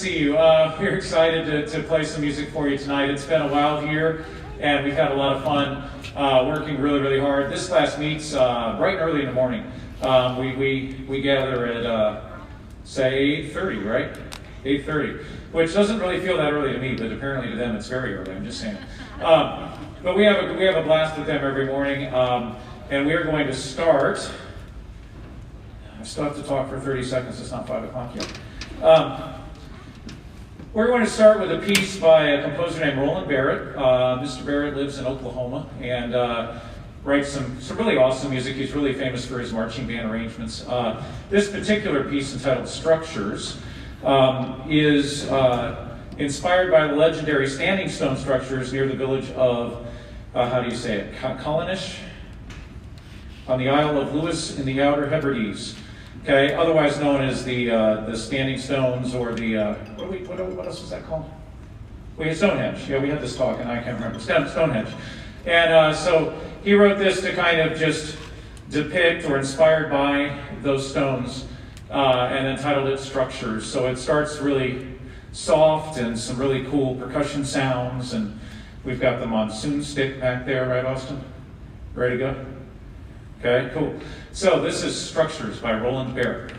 see you. We're excited to play some music for you tonight. It's been a while here, and we've had a lot of fun working really, really hard. This class meets bright and early in the morning. We gather at, say, 8:30, right? 8:30, which doesn't really feel that early to me, but apparently to them it's very early, I'm just saying. But we have a blast with them every morning, and we are going to start. I still have to talk for 30 seconds, it's not 5 o'clock yet. We're going to start with a piece by a composer named Roland Barrett. Mr. Barrett lives in Oklahoma and writes some really awesome music. He's really famous for his marching band arrangements. This particular piece, entitled Structures, is inspired by the legendary standing stone structures near the village of, how do you say it, Collinish? On the Isle of Lewis in the Outer Hebrides. Okay, otherwise known as the standing stones, or the what else was that called? We had Stonehenge. Yeah, we had this talk, and I can't remember. Stonehenge. And so he wrote this to kind of just depict, or inspired by those stones, and entitled it Structures. So it starts really soft and some really cool percussion sounds, and we've got the monsoon stick back there, right, Austin? Ready to go? Okay, cool. So this is Structures by Roland Barrett.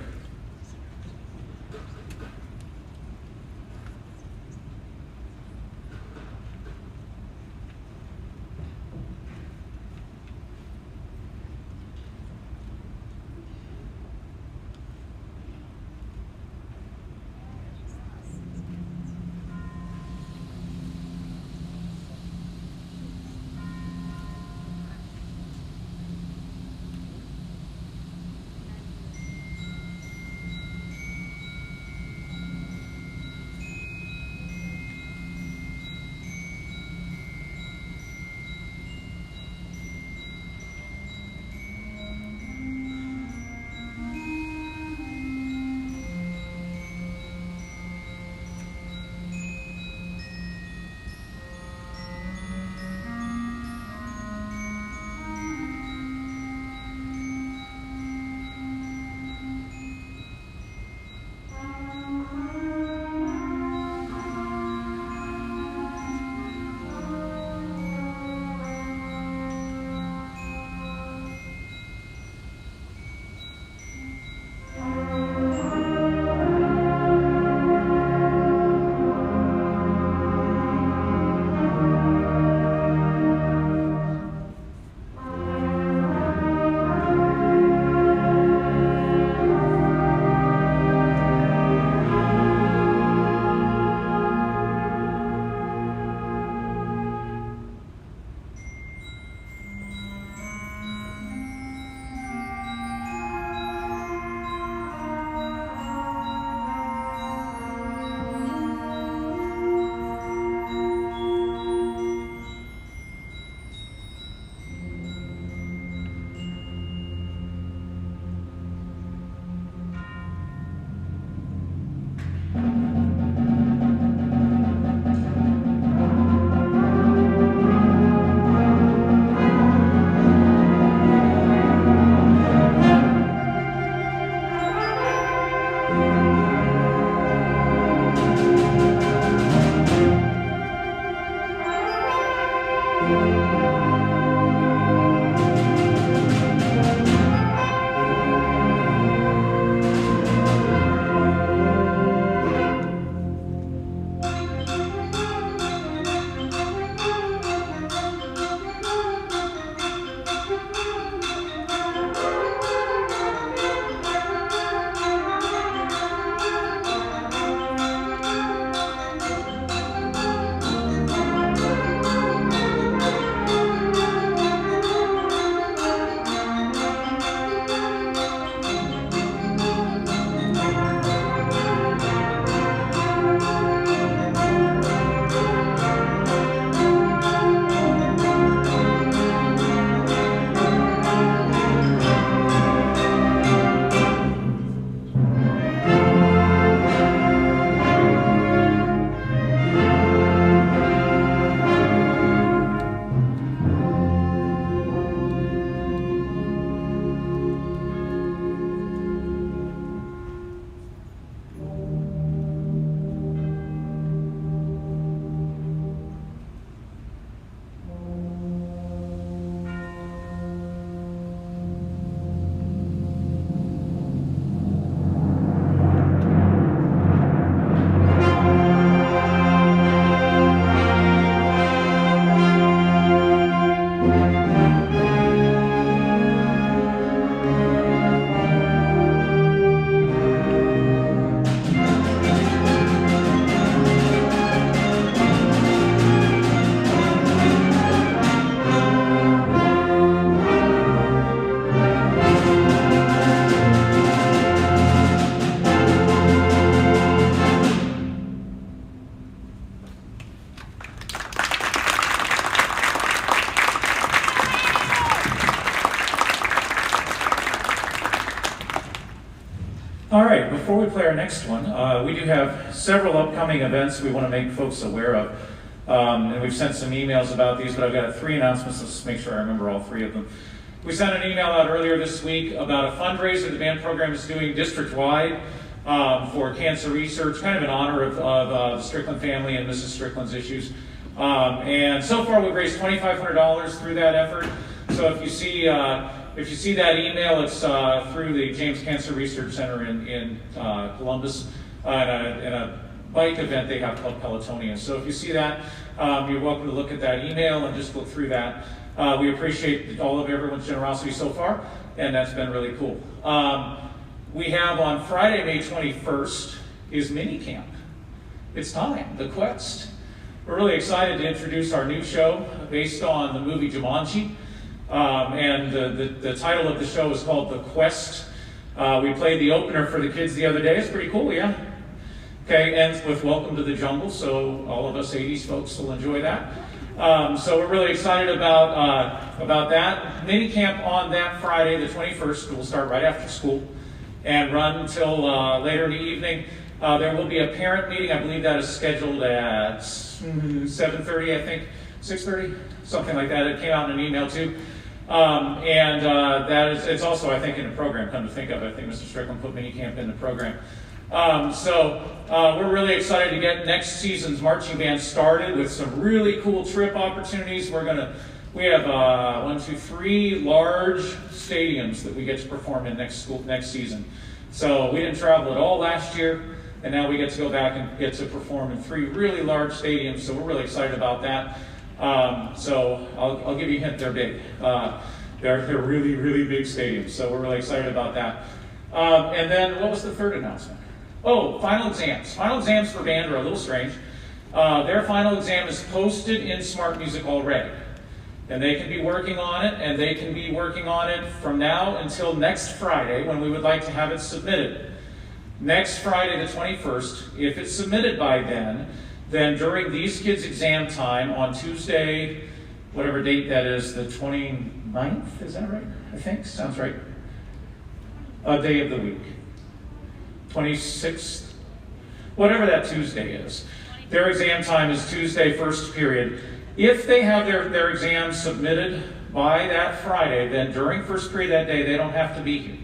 our next one. We do have several upcoming events we want to make folks aware of. And we've sent some emails about these, but I've got 3 announcements. Let's make sure I remember all 3 of them. We sent an email out earlier this week about a fundraiser the band program is doing district-wide for cancer research, kind of in honor of the Strickland family and Mrs. Strickland's issues. And so far we've raised $2,500 through that effort. So if you see that email, it's through the James Cancer Research Center in Columbus, in a bike event they have called Pelotonia. So if you see that, you're welcome to look at that email and just look through that. We appreciate all of everyone's generosity so far, and that's been really cool. We have on Friday, May 21st, is mini camp. It's time, The Quest. We're really excited to introduce our new show based on the movie Jumanji. And the title of the show is called The Quest. We played the opener for the kids the other day. It's pretty cool, yeah? Okay, ends with Welcome to the Jungle, so all of us 80s folks will enjoy that. So we're really excited about that. Mini camp on that Friday, the 21st, will start right after school and run until later in the evening. There will be a parent meeting. I believe that is scheduled at 7:30, I think, 6:30, something like that. It came out in an email too. It's also, I think, in the program, come to think of it. I think Mr. Strickland put mini camp in the program. We're really excited to get next season's marching band started with some really cool trip opportunities. We have 3 large stadiums that we get to perform in next season. So we didn't travel at all last year, and now we get to go back and get to perform in 3 really large stadiums. So we're really excited about that. So I'll give you a hint, they're big. They're really, really big stadiums. So we're really excited about that. And then what was the third announcement? Oh, final exams. Final exams for band are a little strange. Their final exam is posted in Smart Music already. And they can be working on it, and they can be working on it from now until next Friday, when we would like to have it submitted. Next Friday, the 21st, if it's submitted by then during these kids' exam time on Tuesday, whatever date that is, the 29th, is that right? I think, sounds right. A day of the week. 26th, whatever that Tuesday is. Their exam time is Tuesday, first period. If they have their exams submitted by that Friday, then during first period that day, they don't have to be here.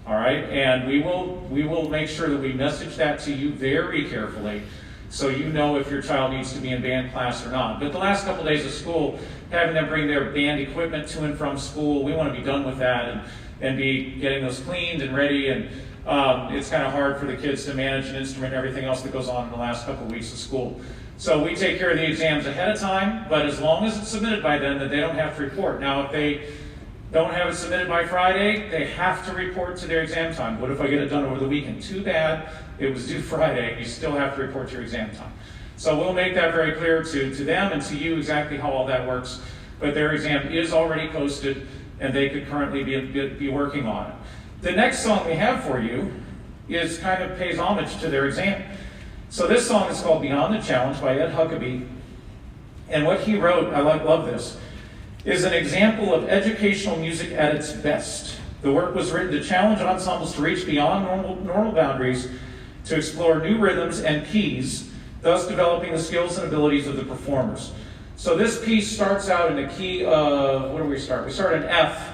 All right, and we will make sure that we message that to you very carefully, so you know if your child needs to be in band class or not. But the last couple of days of school, having them bring their band equipment to and from school, we want to be done with that and be getting those cleaned and ready. And it's kind of hard for the kids to manage an instrument and everything else that goes on in the last couple of weeks of school. So we take care of the exams ahead of time, but as long as it's submitted by then, that they don't have to report. Now, if they don't have it submitted by Friday, they have to report to their exam time. What if I get it done over the weekend? Too bad. It was due Friday. You still have to report to your exam time. So we'll make that very clear to them and to you exactly how all that works. But their exam is already posted, and they could currently be working on it. The next song we have for you is kind of pays homage to their exam. So this song is called Beyond the Challenge by Ed Huckabee. And what he wrote, I love this, is an example of educational music at its best. The work was written to challenge ensembles to reach beyond normal boundaries, to explore new rhythms and keys, thus developing the skills and abilities of the performers. So this piece starts out in the key of, where do we start? We start in F.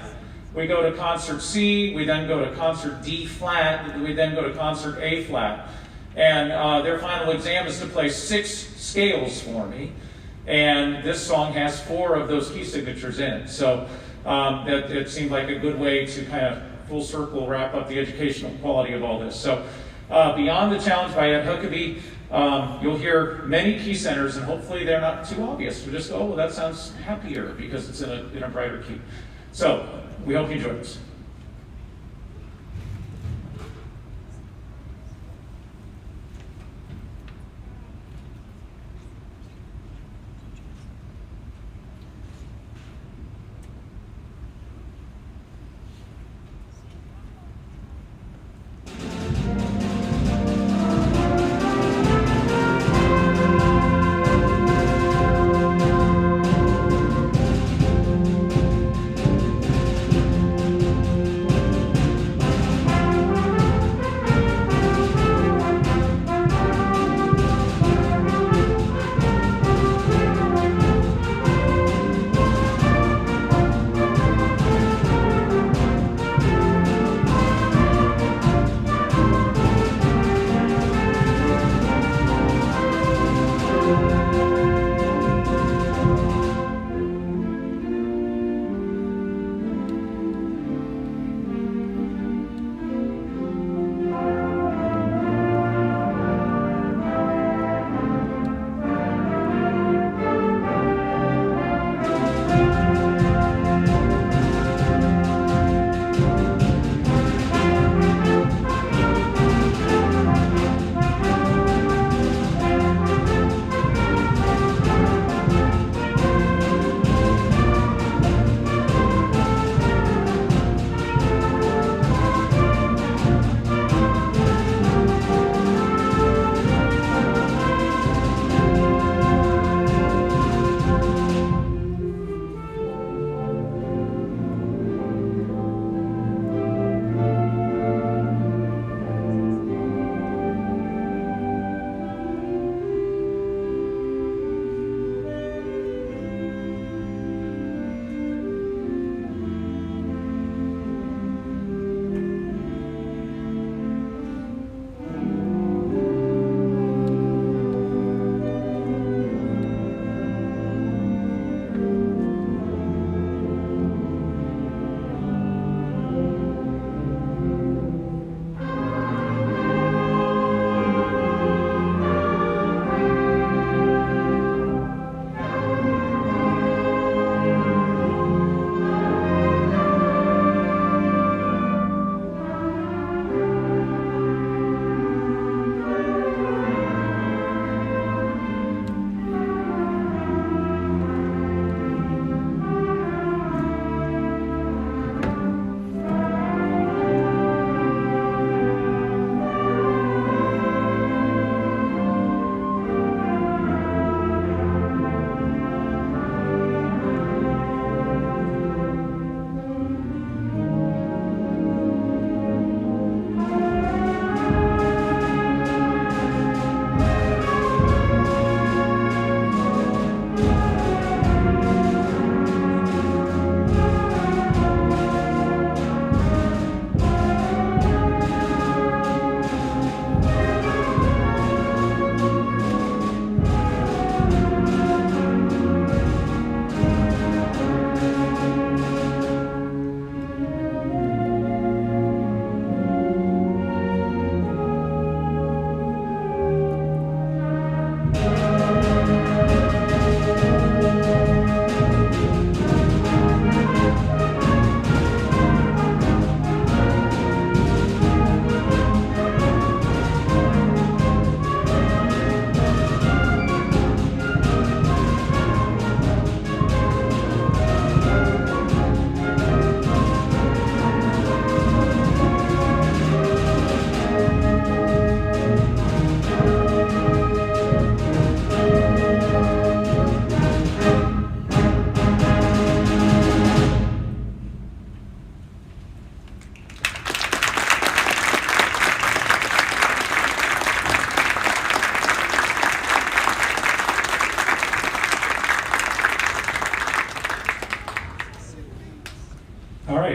We go to concert C, we then go to concert D flat, we then go to concert A flat. And their final exam is to play 6 scales for me. And this song has 4 of those key signatures in it. So it seemed like a good way to kind of full circle wrap up the educational quality of all this. So Beyond the Challenge by Ed Huckabee, you'll hear many key centers, and hopefully they're not too obvious. You just go, oh, well, that sounds happier because it's in a brighter key. So we hope you enjoy this.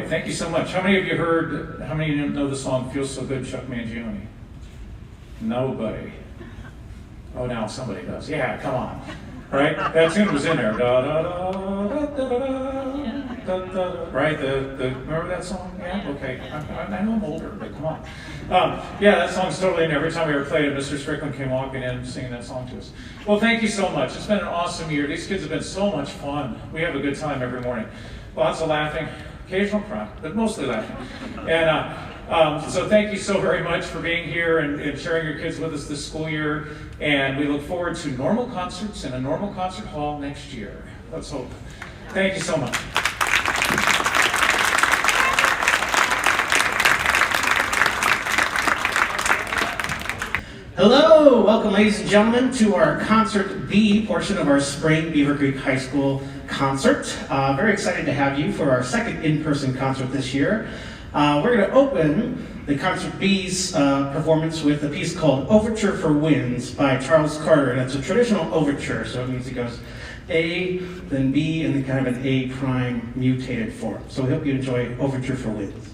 thank you so much. How many of you know the song Feels So Good, Chuck Mangione? Nobody. Oh, now somebody does. Yeah, come on. Right? That tune was in there. Da, da, da, da, da, da, da, da. Right? Remember that song? Yeah? Okay. I know I'm older, but come on. Yeah, that song's totally in there. Every time we ever played it, Mr. Strickland came walking in singing that song to us. Well, thank you so much. It's been an awesome year. These kids have been so much fun. We have a good time every morning. Lots of laughing, occasional crying, but mostly laughing. And so thank you so very much for being here and sharing your kids with us this school year. And we look forward to normal concerts in a normal concert hall next year. Let's hope. Thank you so much. Hello, welcome ladies and gentlemen to our Concert B portion of our spring Beavercreek High School concert. Very excited to have you for our second in-person concert this year. We're going to open the Concert B's performance with a piece called Overture for Winds by Charles Carter, and it's a traditional overture, so it means it goes A, then B, and then kind of an A prime mutated form. So we hope you enjoy Overture for Winds.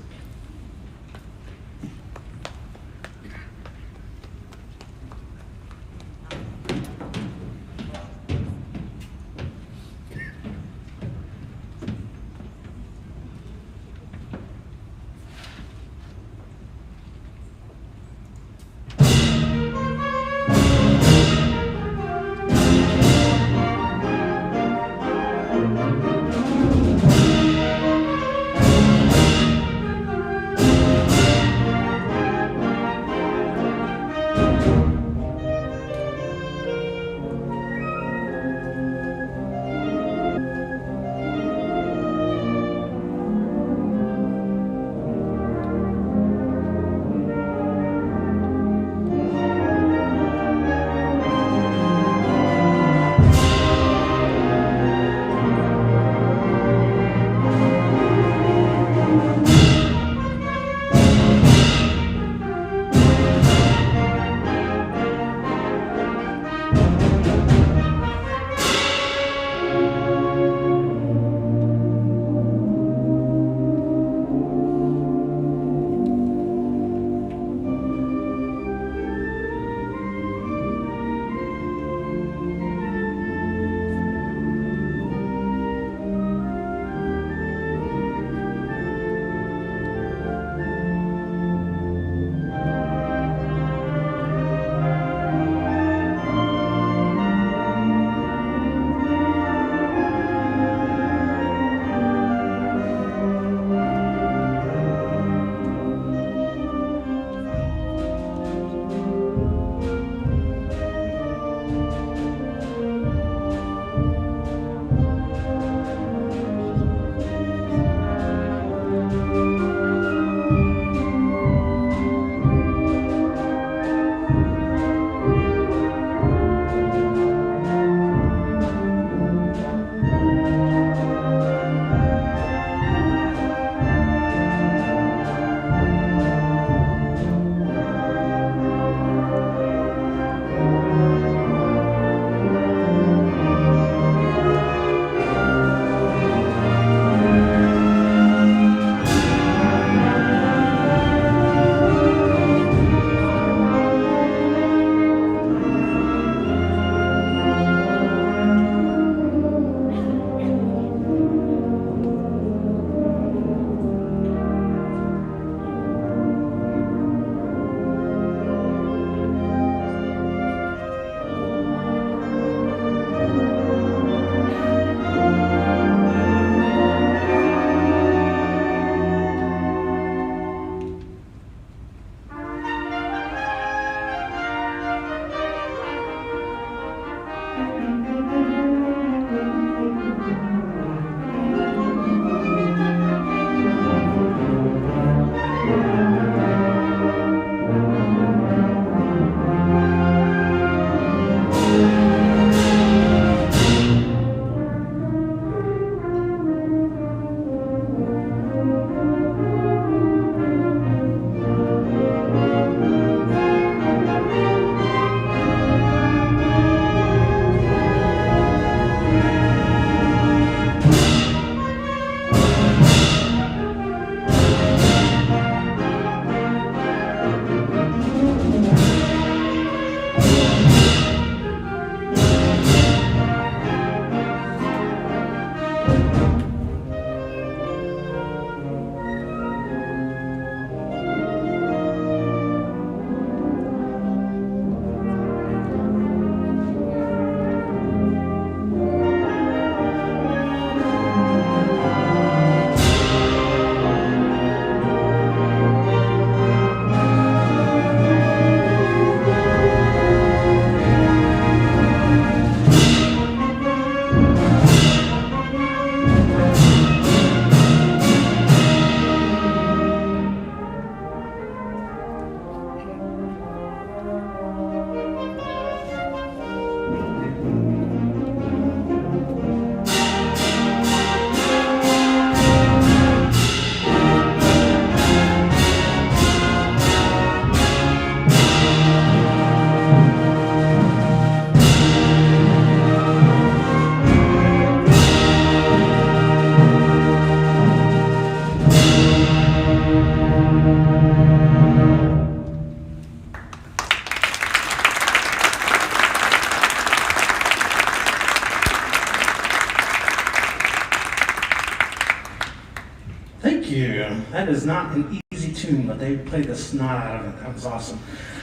That is not an easy tune, but they played the snot out of it. That was awesome.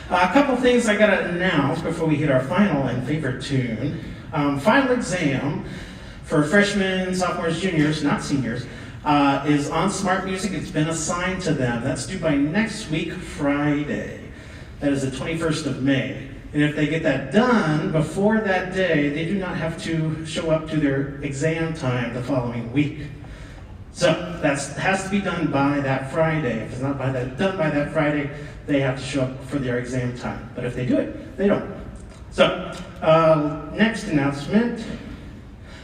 A couple things I gotta announce before we hit our final and favorite tune. Final exam for freshmen, sophomores, juniors, not seniors, is on Smart Music. It's been assigned to them. That's due by next week, Friday. That is the 21st of May. And if they get that done before that day, they do not have to show up to their exam time the following week. So that has to be done by that Friday. If it's not done by that Friday, they have to show up for their exam time. But if they do it, they don't. So, next announcement.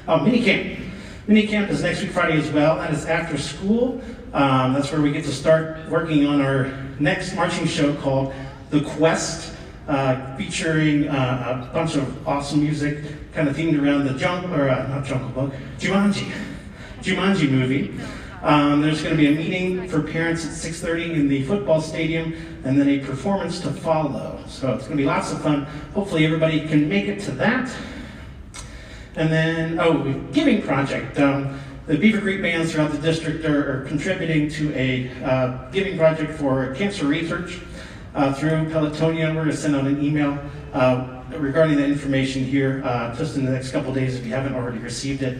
Oh, minicamp. Minicamp is next week Friday as well. That is after school. That's where we get to start working on our next marching show called The Quest, featuring a bunch of awesome music, kind of themed around the Jumanji movie. There's going to be a meeting for parents at 6:30 in the football stadium, and then a performance to follow. So it's going to be lots of fun. Hopefully everybody can make it to that. And then, giving project. The Beavercreek bands throughout the district are contributing to a giving project for cancer research through Pelotonia. We're going to send out an email regarding that information here just in the next couple of days if you haven't already received it.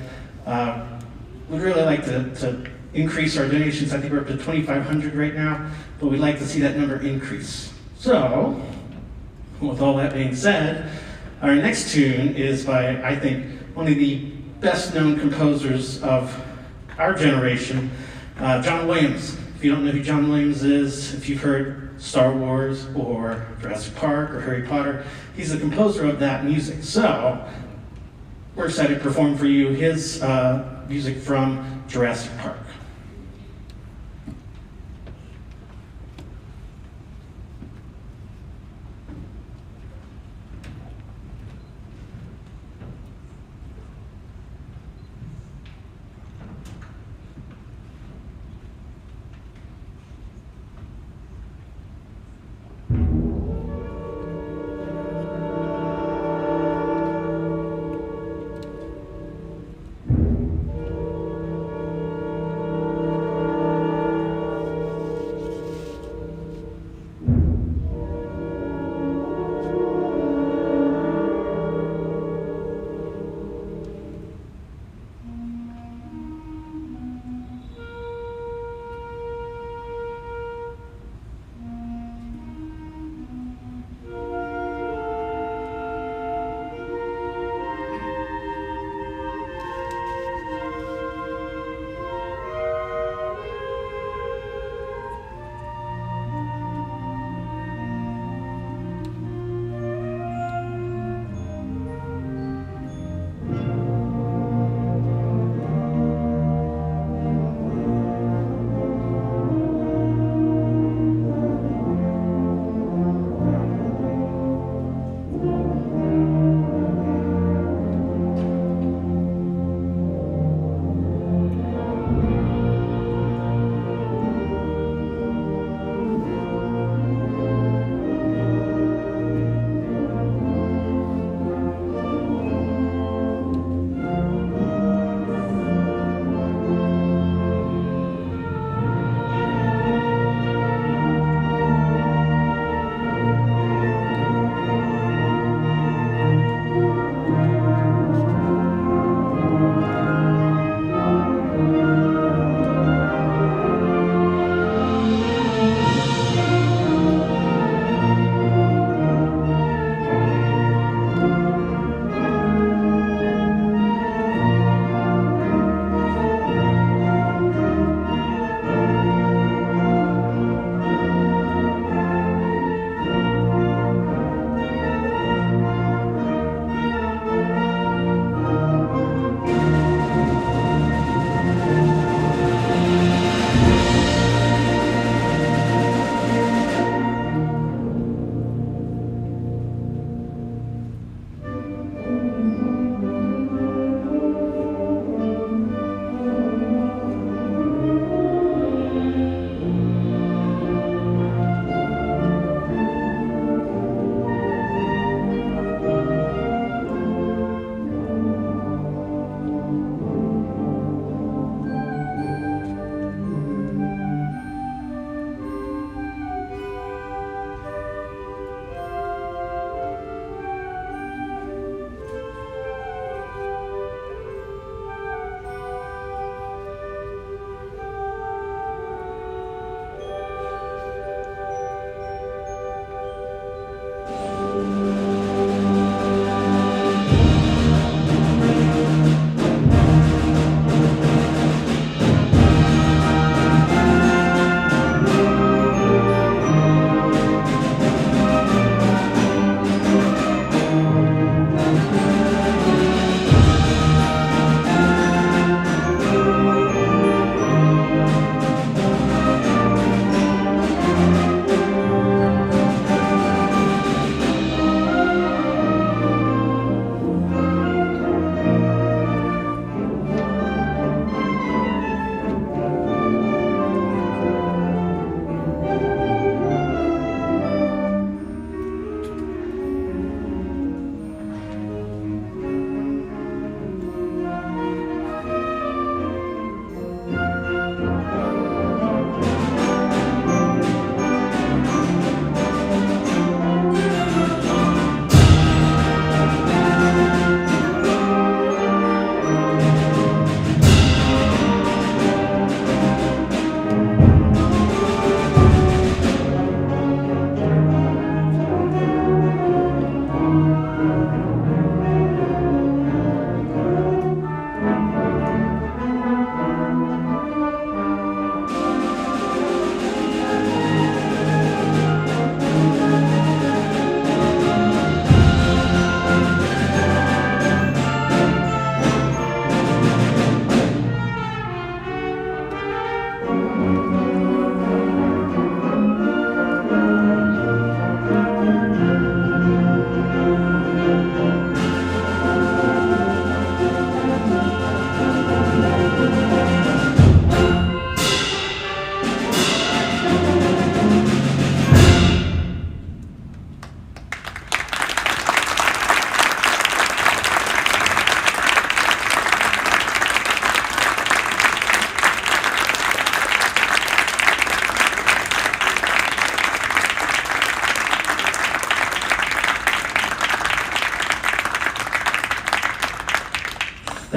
We'd really like to increase our donations. I think we're up to 2,500 right now, but we'd like to see that number increase. So, with all that being said, our next tune is by, I think, one of the best-known composers of our generation, John Williams. If you don't know who John Williams is, if you've heard Star Wars or Jurassic Park or Harry Potter, he's the composer of that music. So, we're excited to perform for you his music from Jurassic Park.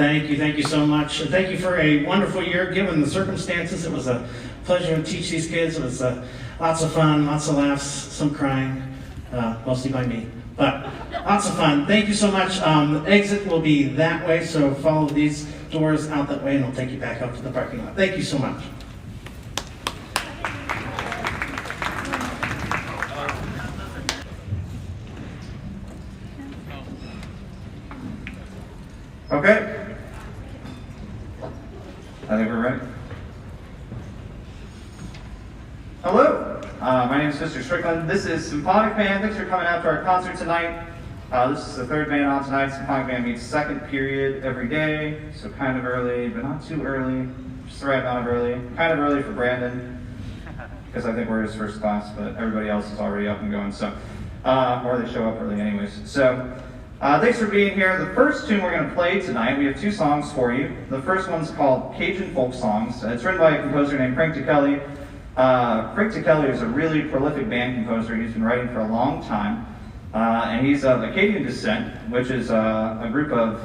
Thank you so much. And thank you for a wonderful year, given the circumstances. It was a pleasure to teach these kids. It was lots of fun, lots of laughs, some crying, mostly by me, but lots of fun. Thank you so much. The exit will be that way, so follow these doors out that way, and I'll take you back up to the parking lot. Thank you so much. Okay. I think we're ready. Hello, my name is Mr. Strickland. This is Symphonic Band. Thanks for coming out to our concert tonight. This is the third band on tonight. Symphonic Band meets second period every day, so kind of early, but not too early. Just the right amount of early. Kind of early for Brandon, because I think we're his first class, but everybody else is already up and going, so, or they show up early anyways. So, thanks for being here. The first tune we're going to play tonight, we have two songs for you. The first one's called Cajun Folk Songs. It's written by a composer named Frank DeKelly. Frank DeKelly is a really prolific band composer. He's been writing for a long time. And he's of Acadian descent, which is a group of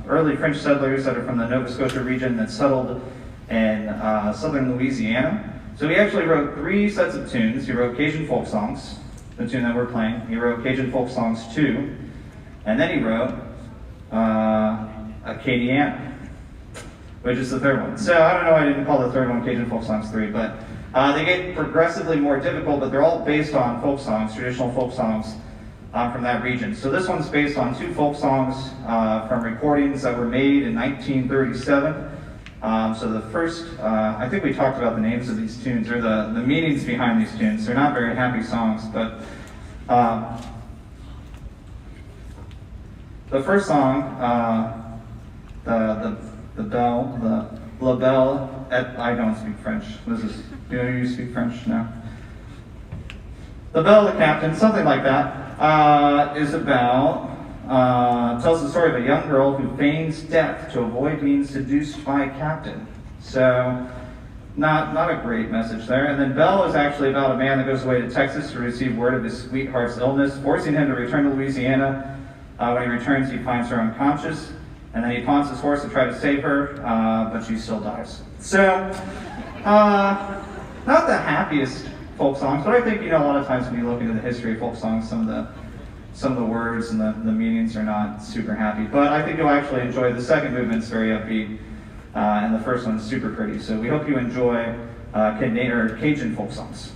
early French settlers that are from the Nova Scotia region that settled in southern Louisiana. So he actually wrote 3 sets of tunes. He wrote Cajun Folk Songs, the tune that we're playing. He wrote Cajun Folk Songs 2. And then he wrote Acadiana, which is the third one. So I don't know why I didn't call the third one Cajun Folk Songs 3, but they get progressively more difficult, but they're all based on folk songs, traditional folk songs from that region. So this one's based on 2 folk songs from recordings that were made in 1937. So the first, I think we talked about the names of these tunes, or the meanings behind these tunes. They're not very happy songs, but the first song, the bell, the La Belle, I don't speak French. Do you speak French? No. The Belle, the Captain, something like that, is about, tells the story of a young girl who feigns death to avoid being seduced by a captain. So, not a great message there. And then Belle is actually about a man that goes away to Texas to receive word of his sweetheart's illness, forcing him to return to Louisiana. When he returns, he finds her unconscious, and then he taunts his horse to try to save her, but she still dies. So, not the happiest folk songs, but I think, a lot of times when you look into the history of folk songs, some of the words and the meanings are not super happy. But I think you'll actually enjoy the second movement. It's very upbeat, and the first one's super pretty. So we hope you enjoy Cajun folk songs.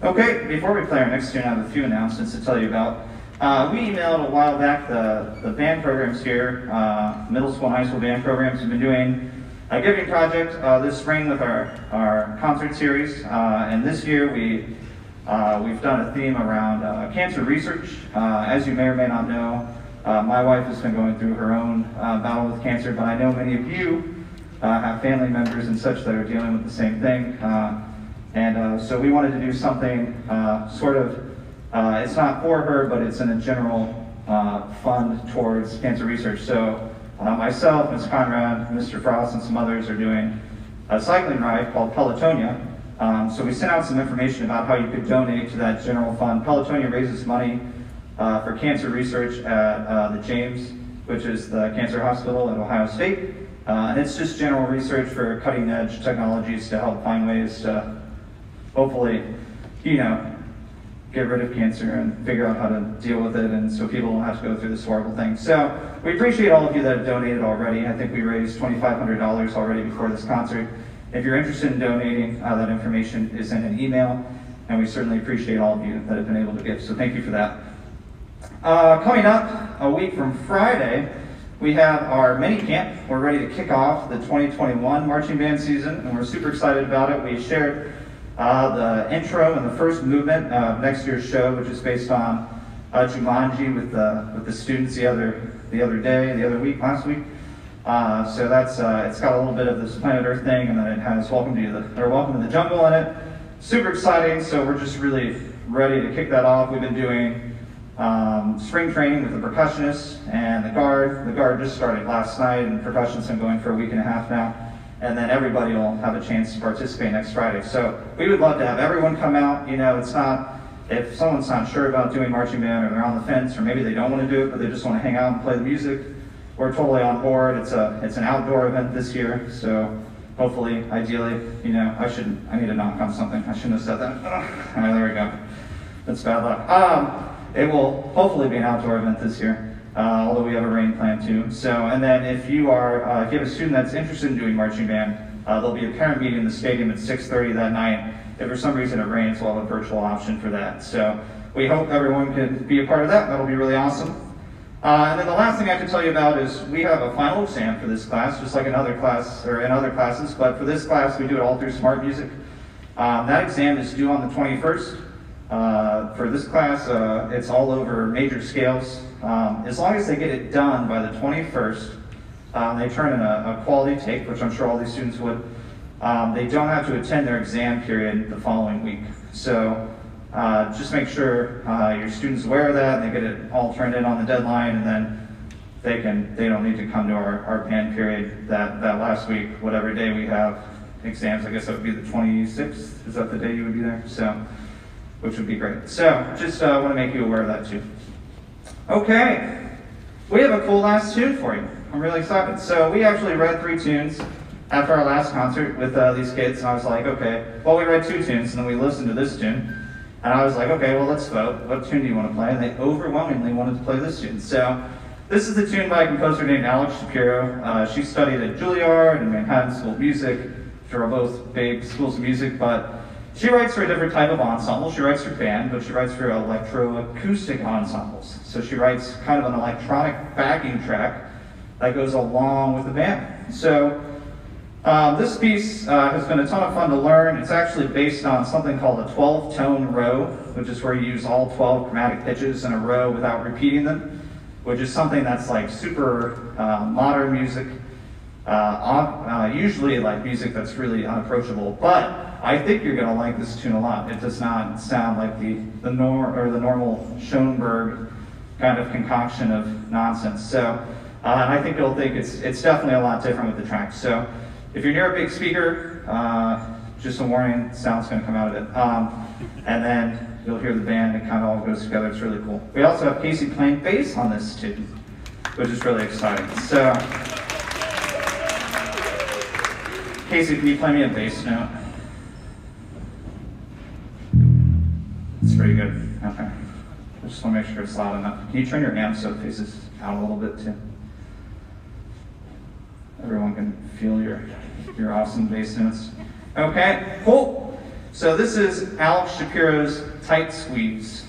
Okay, before we play our next tune, I have a few announcements to tell you about. We emailed a while back the band programs here, middle school and high school band programs. We've been doing a giving project this spring with our concert series, and this year we've done a theme around cancer research. As you may or may not know, my wife has been going through her own battle with cancer, but I know many of you have family members and such that are dealing with the same thing. So we wanted to do something it's not for her, but it's in a general fund towards cancer research. So myself, Ms. Conrad, Mr. Frost, and some others are doing a cycling ride called Pelotonia. So we sent out some information about how you could donate to that general fund. Pelotonia raises money for cancer research at the James, which is the cancer hospital at Ohio State. And it's just general research for cutting edge technologies to help find ways to hopefully, get rid of cancer and figure out how to deal with it, and so people don't have to go through this horrible thing. So we appreciate all of you that have donated already. I think we raised $2,500 already before this concert. If you're interested in donating, that information is in an email, and we certainly appreciate all of you that have been able to give, so thank you for that. Coming up a week from Friday, we have our mini camp. We're ready to kick off the 2021 marching band season, and we're super excited about it. We shared the intro and the first movement of next year's show, which is based on Jumanji with the students the other week, last week. So that's it's got a little bit of this Planet Earth thing, and then it has Welcome to the Jungle in it. Super exciting. So we're just really ready to kick that off. We've been doing spring training with the percussionists and the guard. The guard just started last night, and percussion's been going for a week and a half now. And then everybody will have a chance to participate next Friday. So we would love to have everyone come out. It's not, if someone's not sure about doing marching band, or they're on the fence, or maybe they don't want to do it, but they just want to hang out and play the music, we're totally on board. It's an outdoor event this year, so hopefully, ideally, I need to knock on something. I shouldn't have said that. There we go. That's bad luck. It will hopefully be an outdoor event this year. Although we have a rain plan too. So, and then if you have a student that's interested in doing marching band, there'll be a parent meeting in the stadium at 6:30 that night. If for some reason it rains, we'll have a virtual option for that. So we hope everyone can be a part of that. That'll be really awesome. And then the last thing I have to tell you about is we have a final exam for this class, just like in other classes, but for this class we do it all through Smart Music. That exam is due on the 21st. For this class, it's all over major scales. As long as they get it done by the 21st, they turn in a quality tape, which I'm sure all these students would. They don't have to attend their exam period the following week. So just make sure your student's aware of that, and they get it all turned in on the deadline, and then they don't need to come to our band period that last week, whatever day we have exams. I guess that would be the 26th. Is that the day you would be there? So, which would be great. So just want to make you aware of that too. Okay, we have a cool last tune for you. I'm really excited. So we actually read 3 tunes after our last concert with these kids, and I was like, okay, well, we read 2 tunes, and then we listened to this tune, and I was like, okay, well, let's vote. What tune do you want to play? And they overwhelmingly wanted to play this tune. So this is the tune by a composer named Alex Shapiro. She studied at Juilliard and Manhattan School of Music, which are both big schools of music, but she writes for a different type of ensemble. She writes for band, but she writes for electroacoustic ensembles. So she writes kind of an electronic backing track that goes along with the band. So this piece has been a ton of fun to learn. It's actually based on something called a 12-tone row, which is where you use all 12 chromatic pitches in a row without repeating them, which is something that's like super modern music, usually like music that's really unapproachable. But I think you're gonna like this tune a lot. It does not sound like the normal Schoenberg kind of concoction of nonsense. So, and I think you'll think it's definitely a lot different with the track. So, if you're near a big speaker, just a warning, sound's gonna come out of it. And then you'll hear the band, it kind of all goes together, it's really cool. We also have Casey playing bass on this too, which is really exciting. So, Casey, can you play me a bass note? It's pretty good, okay. I just wanna make sure it's loud enough. Can you turn your amp so it faces out a little bit too? Everyone can feel your awesome bass notes. Okay, cool. So this is Alex Shapiro's Tight Squeeze.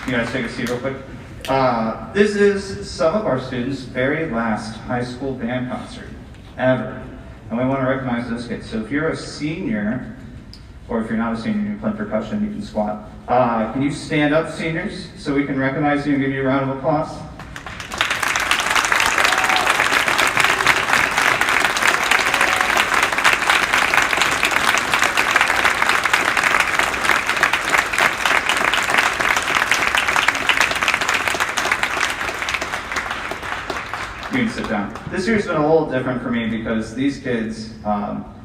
You guys take a seat real quick. This is some of our students' very last high school band concert ever. And we want to recognize those kids. So if you're a senior, or if you're not a senior and you're playing percussion, you can squat. Can you stand up, seniors, so we can recognize you and give you a round of applause? You can sit down. This year's been a little different for me because these kids,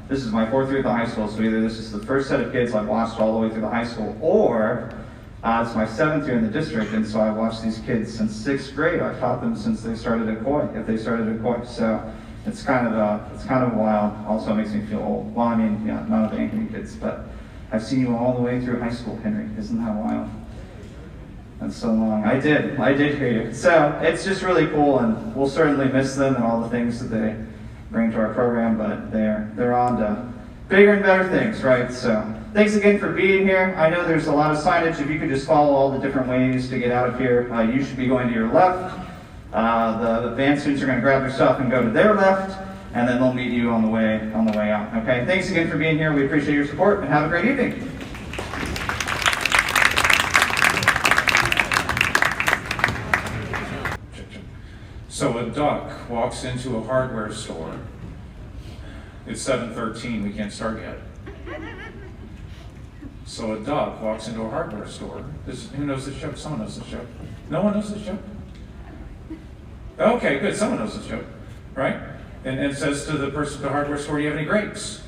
this is my 4th year at the high school, so either this is the first set of kids I've watched all the way through the high school, or it's my 7th year in the district, and so I've watched these kids since 6th grade. I've taught them since they started at Coy, if they started at Coy. So it's kind of wild. Also makes me feel old. Well, I mean, yeah, none of the Ankeny kids, but I've seen you all the way through high school, Henry. Isn't that wild? That's so long. I did hear you. So it's just really cool, and we'll certainly miss them and all the things that they bring to our program, but they're on to bigger and better things, right? So thanks again for being here. I know there's a lot of signage. If you could just follow all the different ways to get out of here, you should be going to your left. The band students are going to grab their stuff and go to their left, and then they'll meet you on the way out. Okay. Thanks again for being here. We appreciate your support, and have a great evening. So a duck walks into a hardware store. It's 7:13, we can't start yet. So a duck walks into a hardware store. Who knows this joke? Someone knows this joke. No one knows this joke? Okay, good, someone knows this joke, right? And says to the person at the hardware store, do you have any grapes?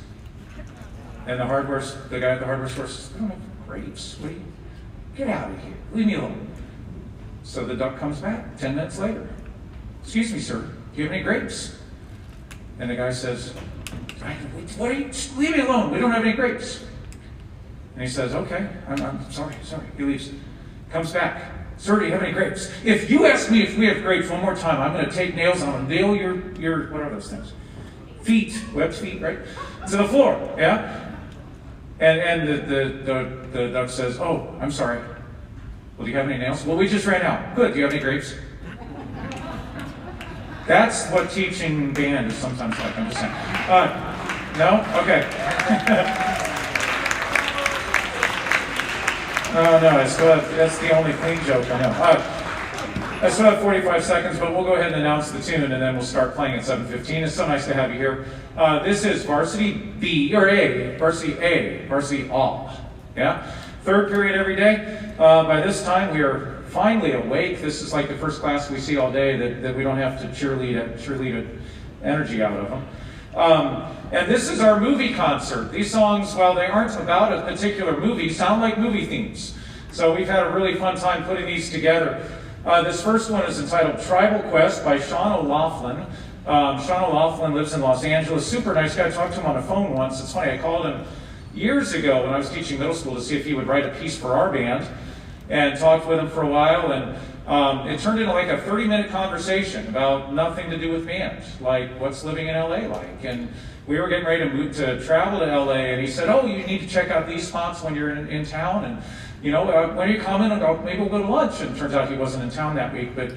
And the guy at the hardware store says, I don't have grapes. What do you, get out of here, leave me alone. So the duck comes back 10 minutes later. Excuse me, sir, do you have any grapes? And the guy says, what are you, leave me alone, we don't have any grapes. And he says, okay, I'm sorry. He leaves. Comes back, sir, do you have any grapes? If you ask me if we have grapes one more time, I'm going to take nails and I'm going to nail your, what are those things? Feet, webbed feet, right? To the floor, yeah? And the duck says, oh, I'm sorry. Well, do you have any nails? Well, we just ran out. Good, do you have any grapes? That's what teaching band is sometimes like, I'm just saying. No? Okay. Oh, no, that's the only clean joke I know. I still have 45 seconds, but we'll go ahead and announce the tune, and then we'll start playing at 7:15. It's so nice to have you here. This is Varsity B, or A, Varsity A, Varsity A. Yeah? 3rd period every day. By this time, we are finally awake. This is like the first class we see all day that we don't have to cheerlead energy out of them. And this is our movie concert. These songs, while they aren't about a particular movie, sound like movie themes. So we've had a really fun time putting these together. This first one is entitled Tribal Quest by Sean O'Laughlin. Sean O'Laughlin lives in Los Angeles. Super nice guy. I talked to him on the phone once. It's funny, I called him years ago when I was teaching middle school to see if he would write a piece for our band, and talked with him for a while, and it turned into like a 30-minute conversation about nothing to do with band, like what's living in LA like. And we were getting ready to move to travel to LA, and he said, oh, you need to check out these spots when you're in town, and when are you coming? And maybe we'll go to lunch. And it turns out he wasn't in town that week, but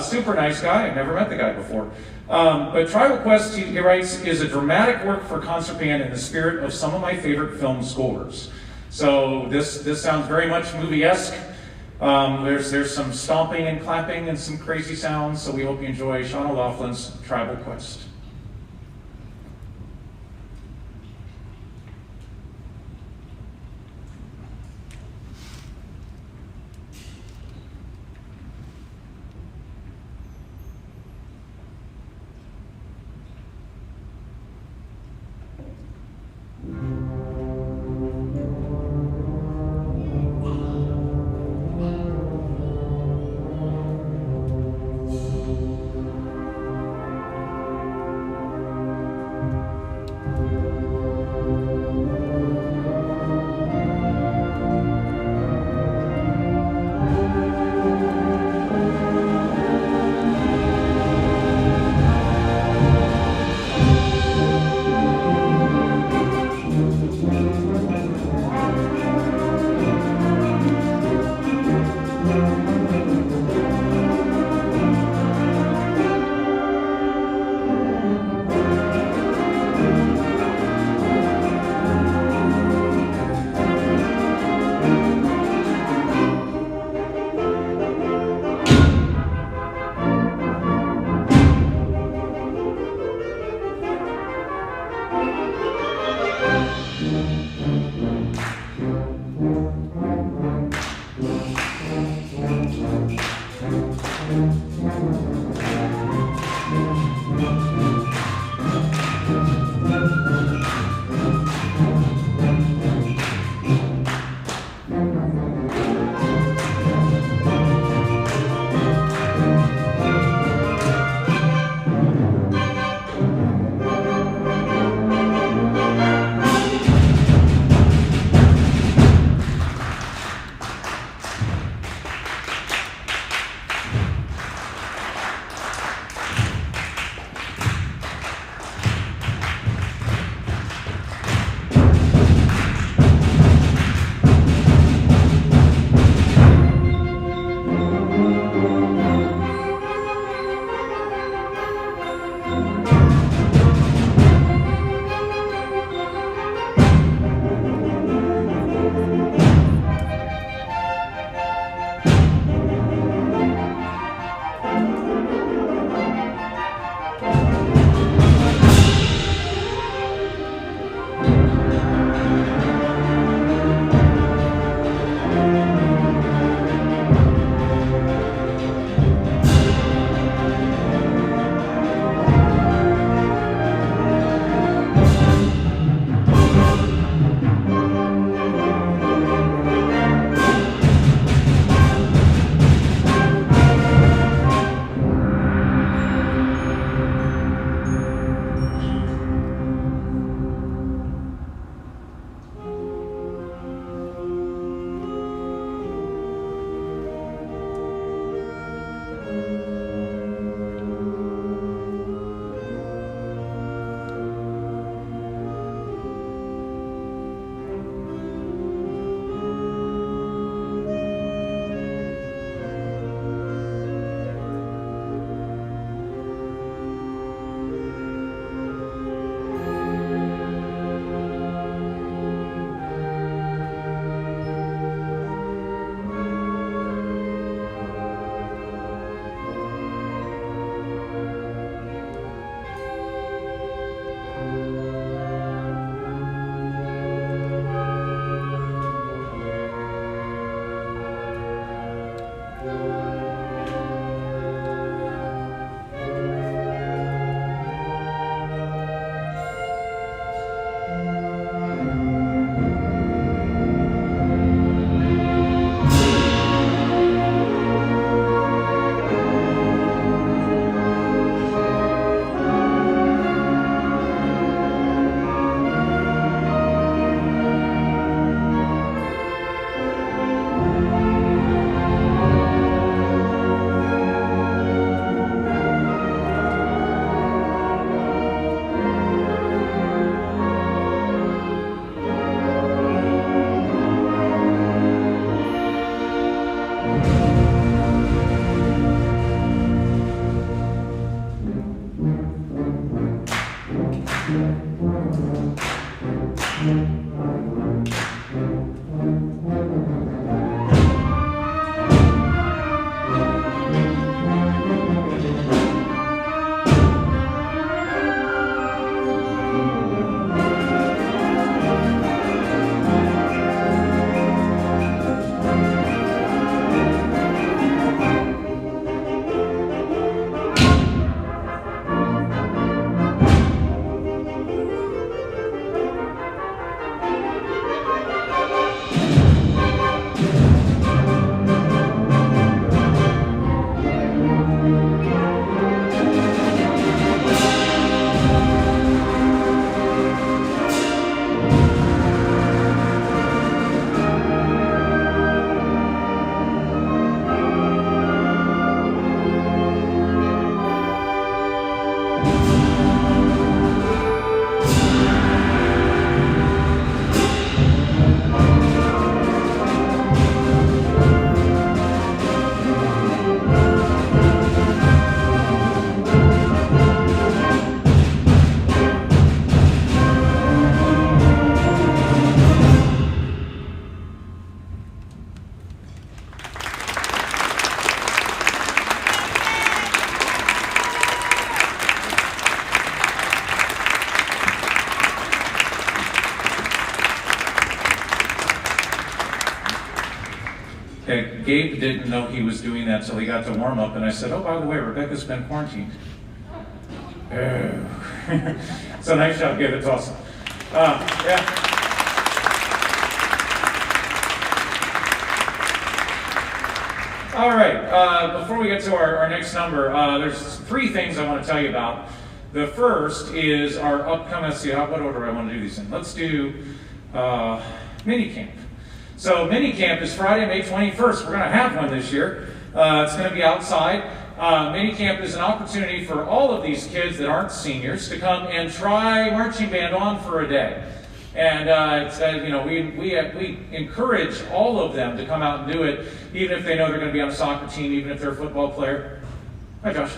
super nice guy. I've never met the guy before. But Tribal Quest, he writes, is a dramatic work for concert band in the spirit of some of my favorite film scores. So this sounds very much movie-esque. There's some stomping and clapping and some crazy sounds, so we hope you enjoy Sean O'Loughlin's Tribal Quest. Gabe didn't know he was doing that till he got to warm up, and I said, oh, by the way, Rebecca's been quarantined. So nice job, Gabe, it's awesome. Yeah. All right, before we get to our next number, there's 3 things I want to tell you about. The first is our upcoming, let's see, what order I want to do these in. Let's do mini camp. So mini camp is Friday, May 21st. We're going to have one this year. It's going to be outside. Mini camp is an opportunity for all of these kids that aren't seniors to come and try marching band on for a day. And we encourage all of them to come out and do it, even if they know they're going to be on a soccer team, even if they're a football player. Hi, Josh.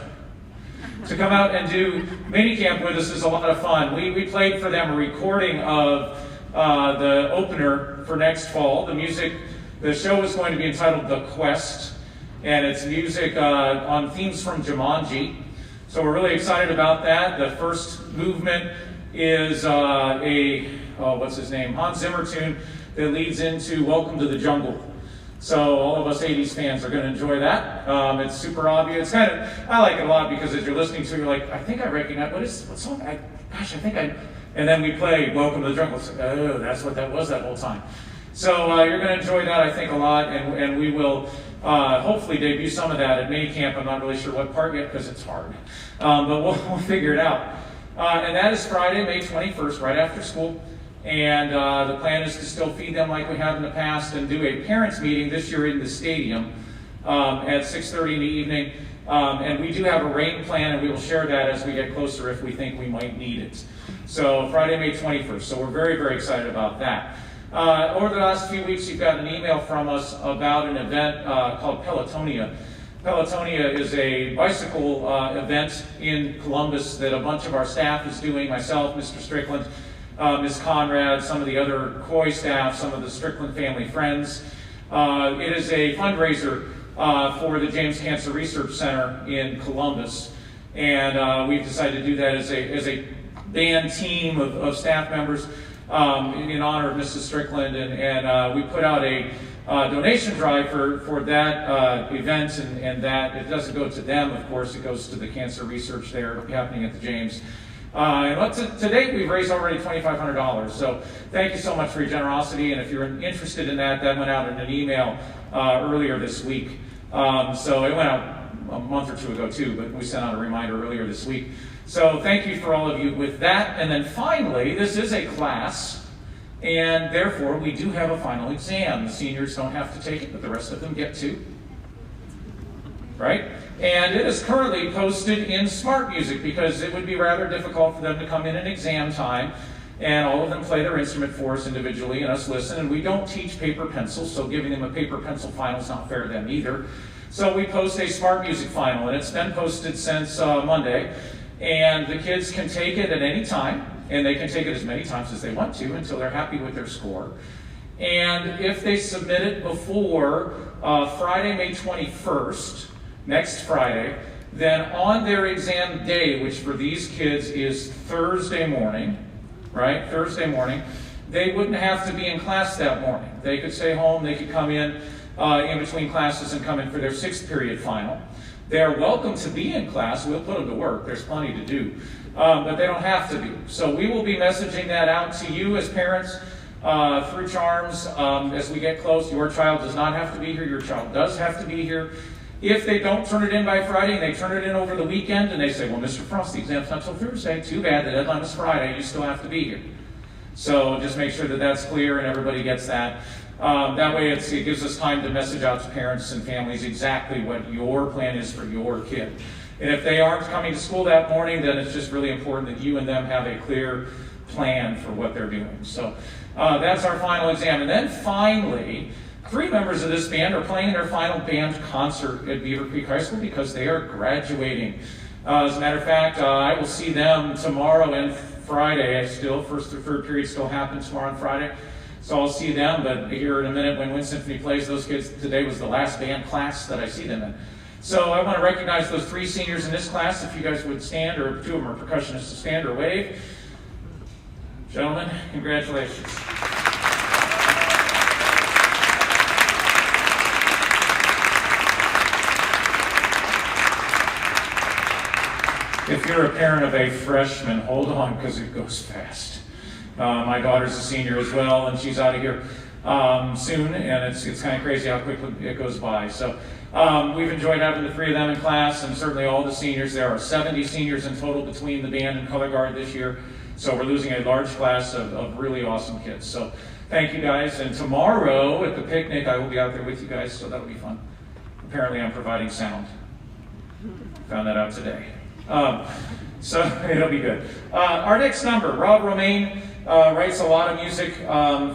To come out and do mini camp with us is a lot of fun. We played for them a recording of the opener for next fall. The show is going to be entitled The Quest, and it's music on themes from Jumanji. So we're really excited about that. The first movement is what's his name? Hans Zimmer tune that leads into Welcome to the Jungle. So all of us 80s fans are going to enjoy that. It's super obvious. I like it a lot because as you're listening to it, you're like, I think I recognize, what song? And then we play Welcome to the Jungle. It's like, oh, that's what that was that whole time. So you're going to enjoy that, I think, a lot, and we will hopefully debut some of that at mini camp. I'm not really sure what part yet because it's hard, but we'll figure it out. And that is Friday, May 21st, right after school. And the plan is to still feed them like we have in the past and do a parents meeting this year in the stadium at 6:30 in the evening. And we do have a rain plan, and we will share that as we get closer if we think we might need it. So Friday, May 21st. So we're very, very excited about that. Over the last few weeks, you've got an email from us about an event called Pelotonia. Pelotonia is a bicycle event in Columbus that a bunch of our staff is doing, myself, Mr. Strickland, Ms. Conrad, some of the other Coy staff, some of the Strickland family friends. It is a fundraiser for the James Cancer Research Center in Columbus. And we've decided to do that as a band team of staff members in honor of Mrs. Strickland. And we put out a donation drive for that event, and that it doesn't go to them, of course, it goes to the cancer research there happening at the James. And to date, we've raised already $2,500. So thank you so much for your generosity. And if you're interested in that went out in an email earlier this week. So it went out a month or two ago too, but we sent out a reminder earlier this week. So thank you for all of you with that. And then finally, this is a class, and therefore we do have a final exam. The seniors don't have to take it, but the rest of them get to. Right? And it is currently posted in Smart Music because it would be rather difficult for them to come in exam time and all of them play their instrument for us individually and us listen. And we don't teach paper pencil, so giving them a paper pencil final is not fair to them either. So we post a Smart Music final, and it's been posted since Monday. And the kids can take it at any time, and they can take it as many times as they want to until they're happy with their score. And if they submit it before Friday, May 21st, next Friday, then on their exam day, which for these kids is Thursday morning, right? Thursday morning, they wouldn't have to be in class that morning. They could stay home, they could come in between classes and come in for their 6th period final. They're welcome to be in class. We'll put them to work. There's plenty to do. But they don't have to be. So we will be messaging that out to you as parents through Charms as we get close. Your child does not have to be here. Your child does have to be here. If they don't turn it in by Friday and they turn it in over the weekend and they say, well, Mr. Frost, the exam's not till Thursday. Too bad, the deadline is Friday. You still have to be here. So just make sure that that's clear and everybody gets that. That way it gives us time to message out to parents and families exactly what your plan is for your kid. And if they aren't coming to school that morning, then it's just really important that you and them have a clear plan for what they're doing. So that's our final exam. And then finally, 3 members of this band are playing their final band concert at Beavercreek High School because they are graduating. As a matter of fact, I will see them tomorrow and Friday. First through 3rd period still happens tomorrow and Friday. So I'll see them, but here in a minute when Wind Symphony plays, those kids, today was the last band class that I see them in. So I want to recognize those 3 seniors in this class. If you guys would stand, or 2 of them are percussionists, to stand or wave. Gentlemen, congratulations. if you're a parent of a freshman, hold on because it goes fast. My daughter's a senior as well, and she's out of here soon, and it's kind of crazy how quickly it goes by. So we've enjoyed having the 3 of them in class, and certainly all the seniors. There are 70 seniors in total between the band and color guard this year, so we're losing a large class of really awesome kids. So thank you guys, and tomorrow at the picnic I will be out there with you guys, so that'll be fun. Apparently I'm providing sound. Found that out today. So it'll be good. Our next number, Rob Romaine writes a lot of music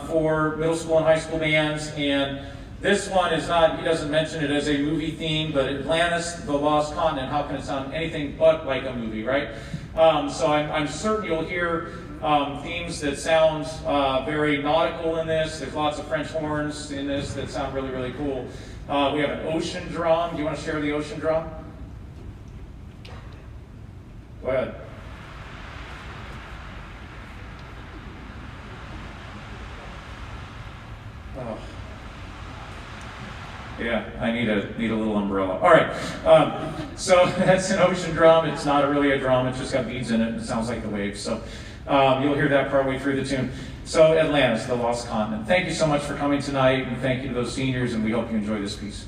for middle school and high school bands, and this one is not, he doesn't mention it as a movie theme, but Atlantis, the Lost Continent, how can it sound anything but like a movie, right? So I'm certain you'll hear themes that sound very nautical in this. There's lots of French horns in this that sound really, really cool. We have an ocean drum. Do you want to share the ocean drum? Go ahead. Oh. Yeah, I need a little umbrella. All right, so that's an ocean drum. It's not really a drum. It's just got beads in it, and it sounds like the waves. So you'll hear that partway through the tune. So Atlantis, the Lost Continent. Thank you so much for coming tonight, and thank you to those seniors, and we hope you enjoy this piece.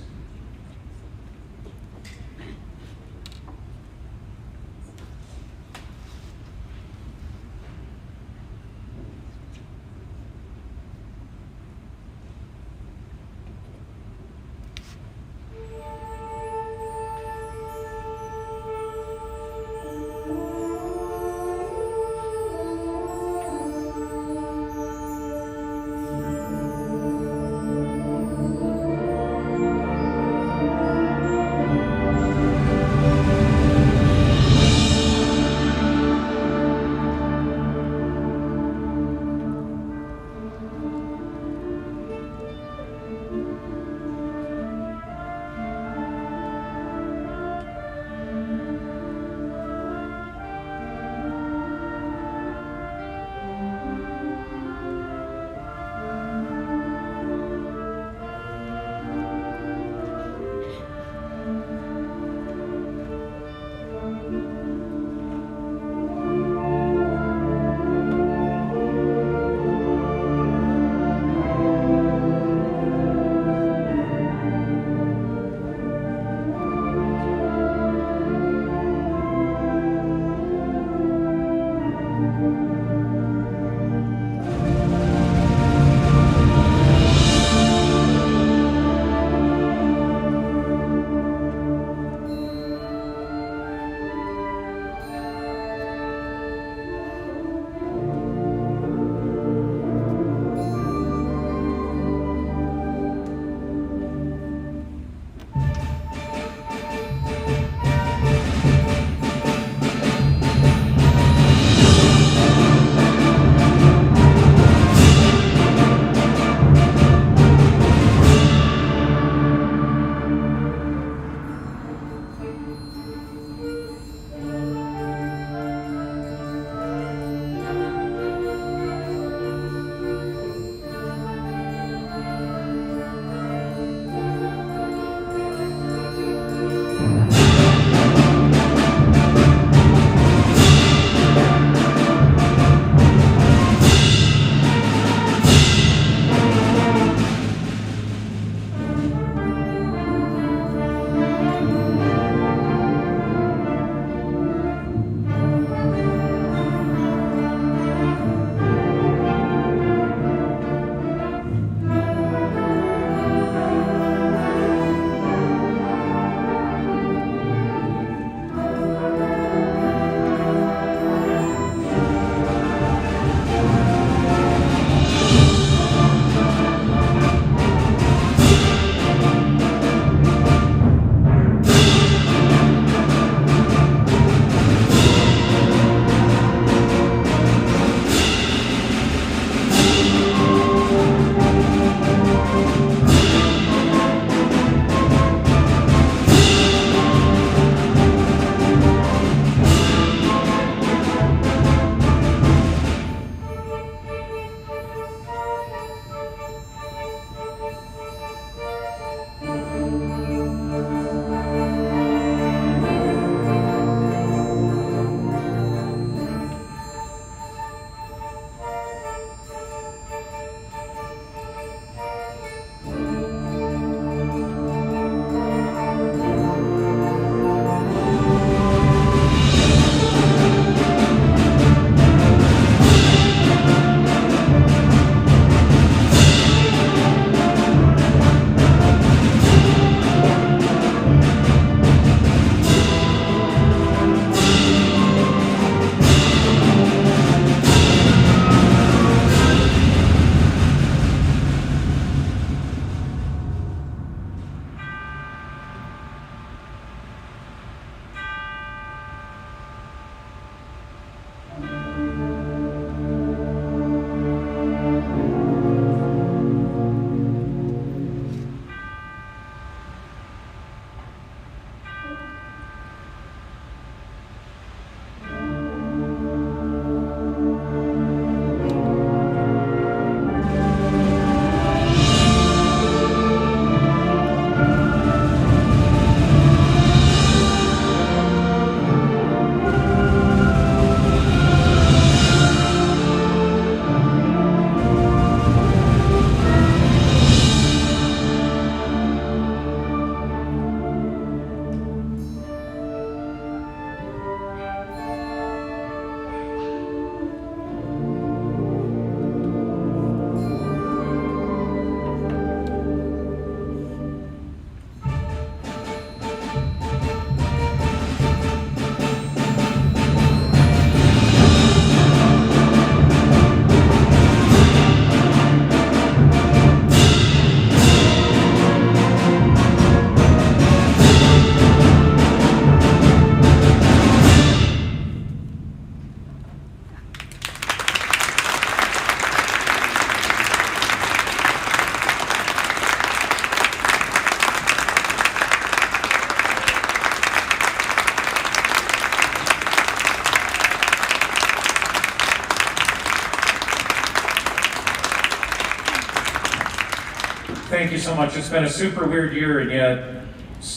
thank you so much. It's been a super weird year, and yet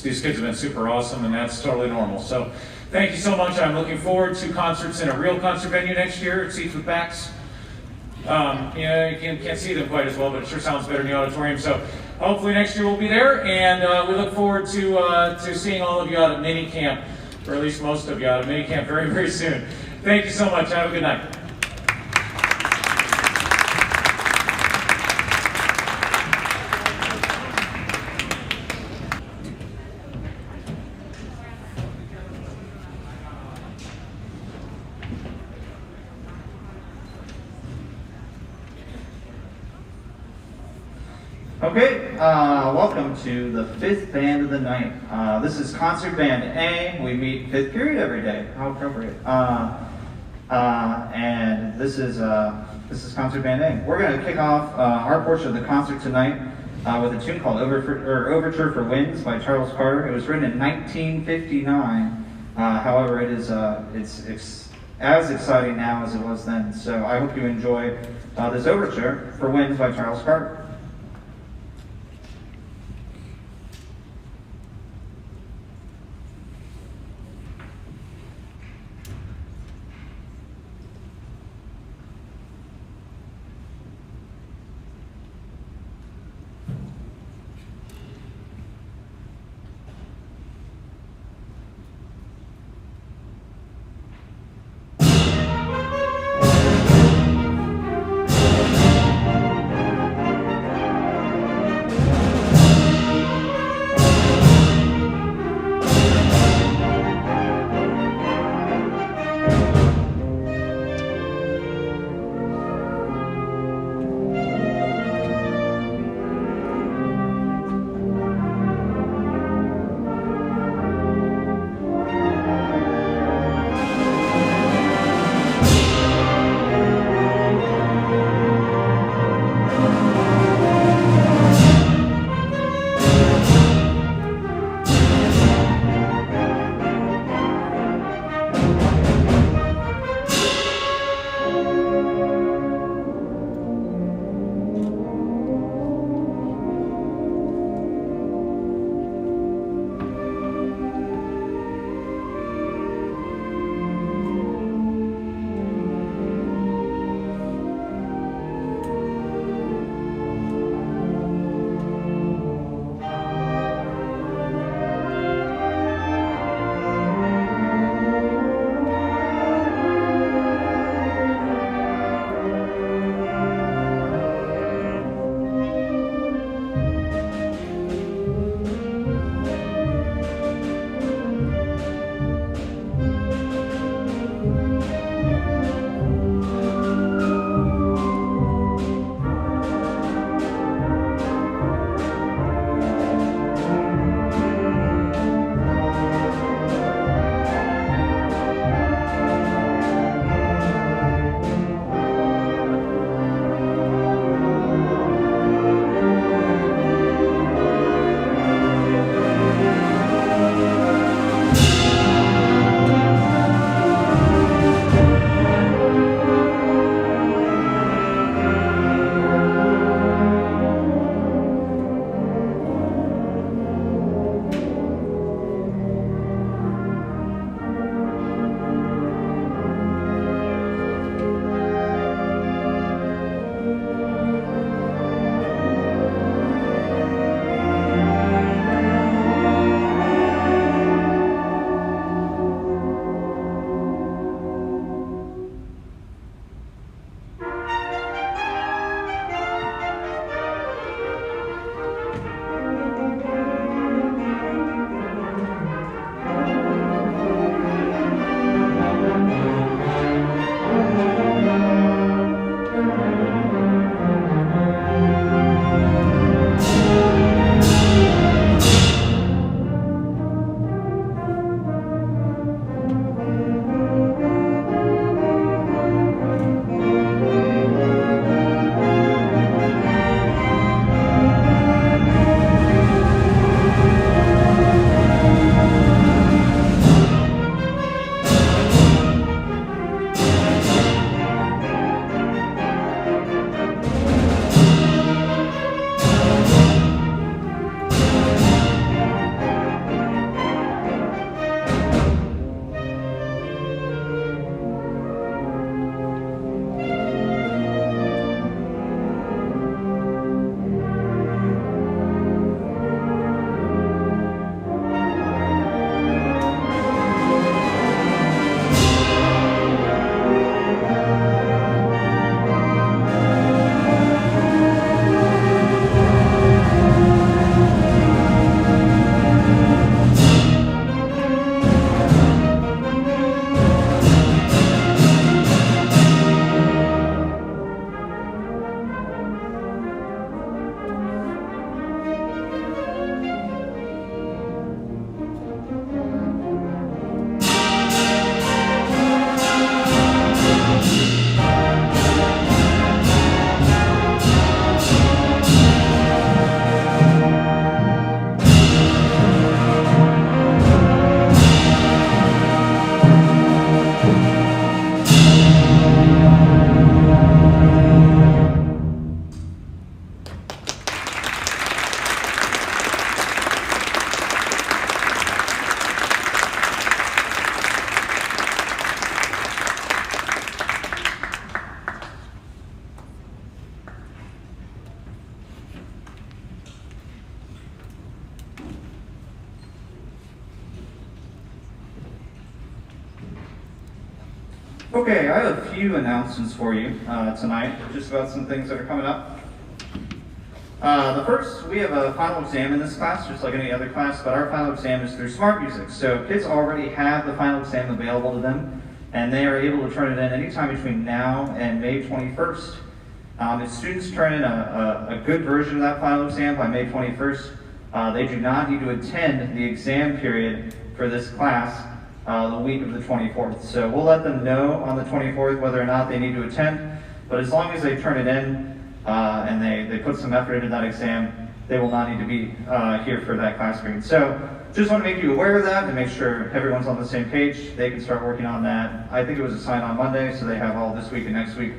these kids have been super awesome, and that's totally normal. So thank you so much. I'm looking forward to concerts in a real concert venue next year at Seats with Backs. You can't see them quite as well, but it sure sounds better in the auditorium. So hopefully next year we'll be there, and we look forward to seeing all of you out at mini camp, or at least most of you out at mini camp very, very soon. Thank you so much. Have a good night. Okay, welcome to the fifth band of the night. This is concert band A. We meet fifth period every day. How appropriate. And this is concert band A. We're going to kick off our portion of the concert tonight with a tune called Overture for Winds by Charles Carter. It was written in 1959. However, it is it's as exciting now as it was then. So I hope you enjoy this Overture for Winds by Charles Carter. Okay, I have a few announcements for you tonight, just about some things that are coming up. The first, we have a final exam in this class, just like any other class, but our final exam is through Smart Music. So kids already have the final exam available to them, and they are able to turn it in anytime between now and May 21st. If students turn in a good version of that final exam by May 21st, they do not need to attend the exam period for this class the week of the 24th. So we'll let them know on the 24th whether or not they need to attend, but as long as they turn it in and they put some effort into that exam, they will not need to be here for that class period. So just want to make you aware of that and make sure everyone's on the same page. They can start working on that. I think it was assigned on Monday, so they have all this week and next week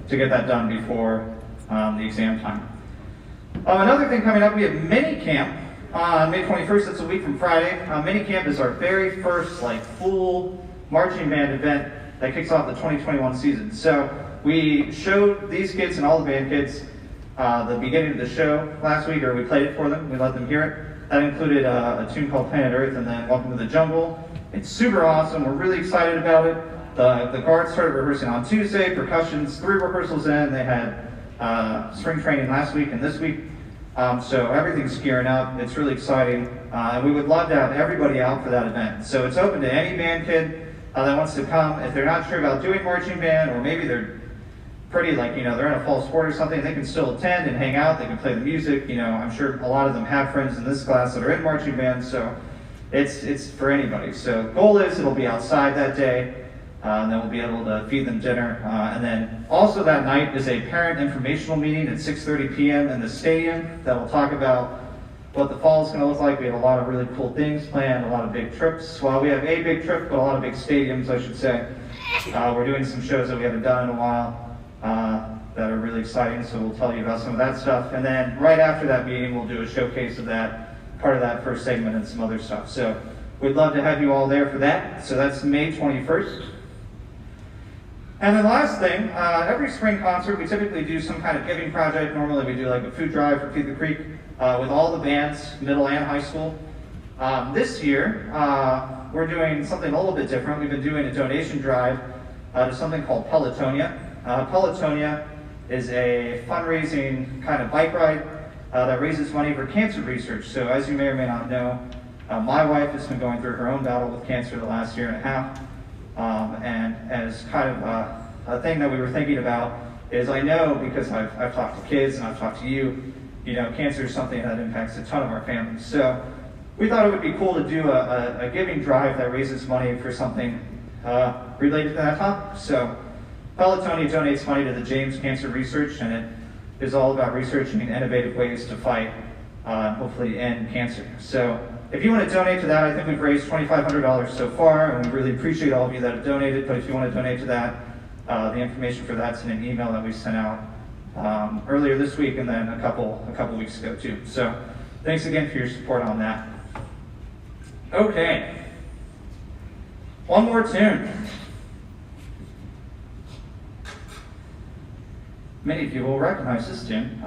to get that done before the exam time. Another thing coming up, we have mini camp on May 21st. That's a week from Friday. Mini camp is our very first full marching band event that kicks off the 2021 season. So we showed these kids and all the band kids the beginning of the show last week, or we played it for them. We let them hear it. That included a tune called Planet Earth and then Welcome to the Jungle. It's super awesome. We're really excited about it. The guards started rehearsing on Tuesday, percussion's 3 rehearsals in. They had spring training last week and this week. So everything's gearing up. It's really exciting. And we would love to have everybody out for that event. So it's open to any band kid that wants to come. If they're not sure about doing marching band, or maybe they're pretty they're in a fall sport or something, they can still attend and hang out. They can play the music. I'm sure a lot of them have friends in this class that are in marching band. So it's for anybody. So goal is it'll be outside that day. And then we'll be able to feed them dinner. And then also that night is a parent informational meeting at 6:30 p.m. in the stadium that will talk about what the fall is going to look like. We have a lot of really cool things planned, a lot of big trips. Well, we have a big trip, but a lot of big stadiums, I should say. We're doing some shows that we haven't done in a while that are really exciting, so we'll tell you about some of that stuff. And then right after that meeting, we'll do a showcase of that, part of that first segment and some other stuff. So we'd love to have you all there for that. So that's May 21st. And then last thing, every spring concert, we typically do some kind of giving project. Normally we do a food drive for Beavercreek with all the bands, middle and high school. This year, we're doing something a little bit different. We've been doing a donation drive to something called Pelotonia. Pelotonia is a fundraising kind of bike ride that raises money for cancer research. So as you may or may not know, my wife has been going through her own battle with cancer the last year and a half. And as kind of a thing that we were thinking about is, I know because I've talked to kids and I've talked to you, cancer is something that impacts a ton of our families. So we thought it would be cool to do a giving drive that raises money for something related to that topic. So Pelotonia donates money to the James Cancer Research, and it is all about researching innovative ways to fight and hopefully end cancer. So if you want to donate to that, I think we've raised $2,500 so far, and we really appreciate all of you that have donated. But if you want to donate to that, the information for that's in an email that we sent out earlier this week, and then a couple weeks ago too. So thanks again for your support on that. Okay, one more tune. Many of you will recognize this tune.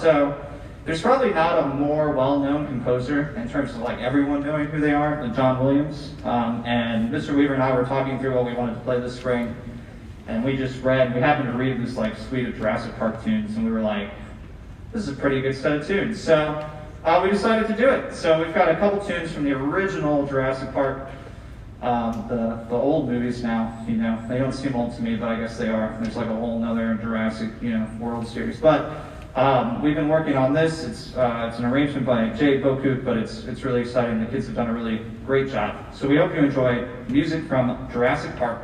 So there's probably not a more well-known composer in terms of everyone knowing who they are than John Williams. And Mr. Weaver and I were talking through what we wanted to play this spring, and we happened to read this suite of Jurassic Park tunes, and we were like, this is a pretty good set of tunes. So we decided to do it. So we've got a couple tunes from the original Jurassic Park, the old movies now. They don't seem old to me, but I guess they are. There's a whole nother Jurassic World series. But we've been working on this. It's an arrangement by Jay Boku, but it's really exciting. The kids have done a really great job. So we hope you enjoy music from Jurassic Park.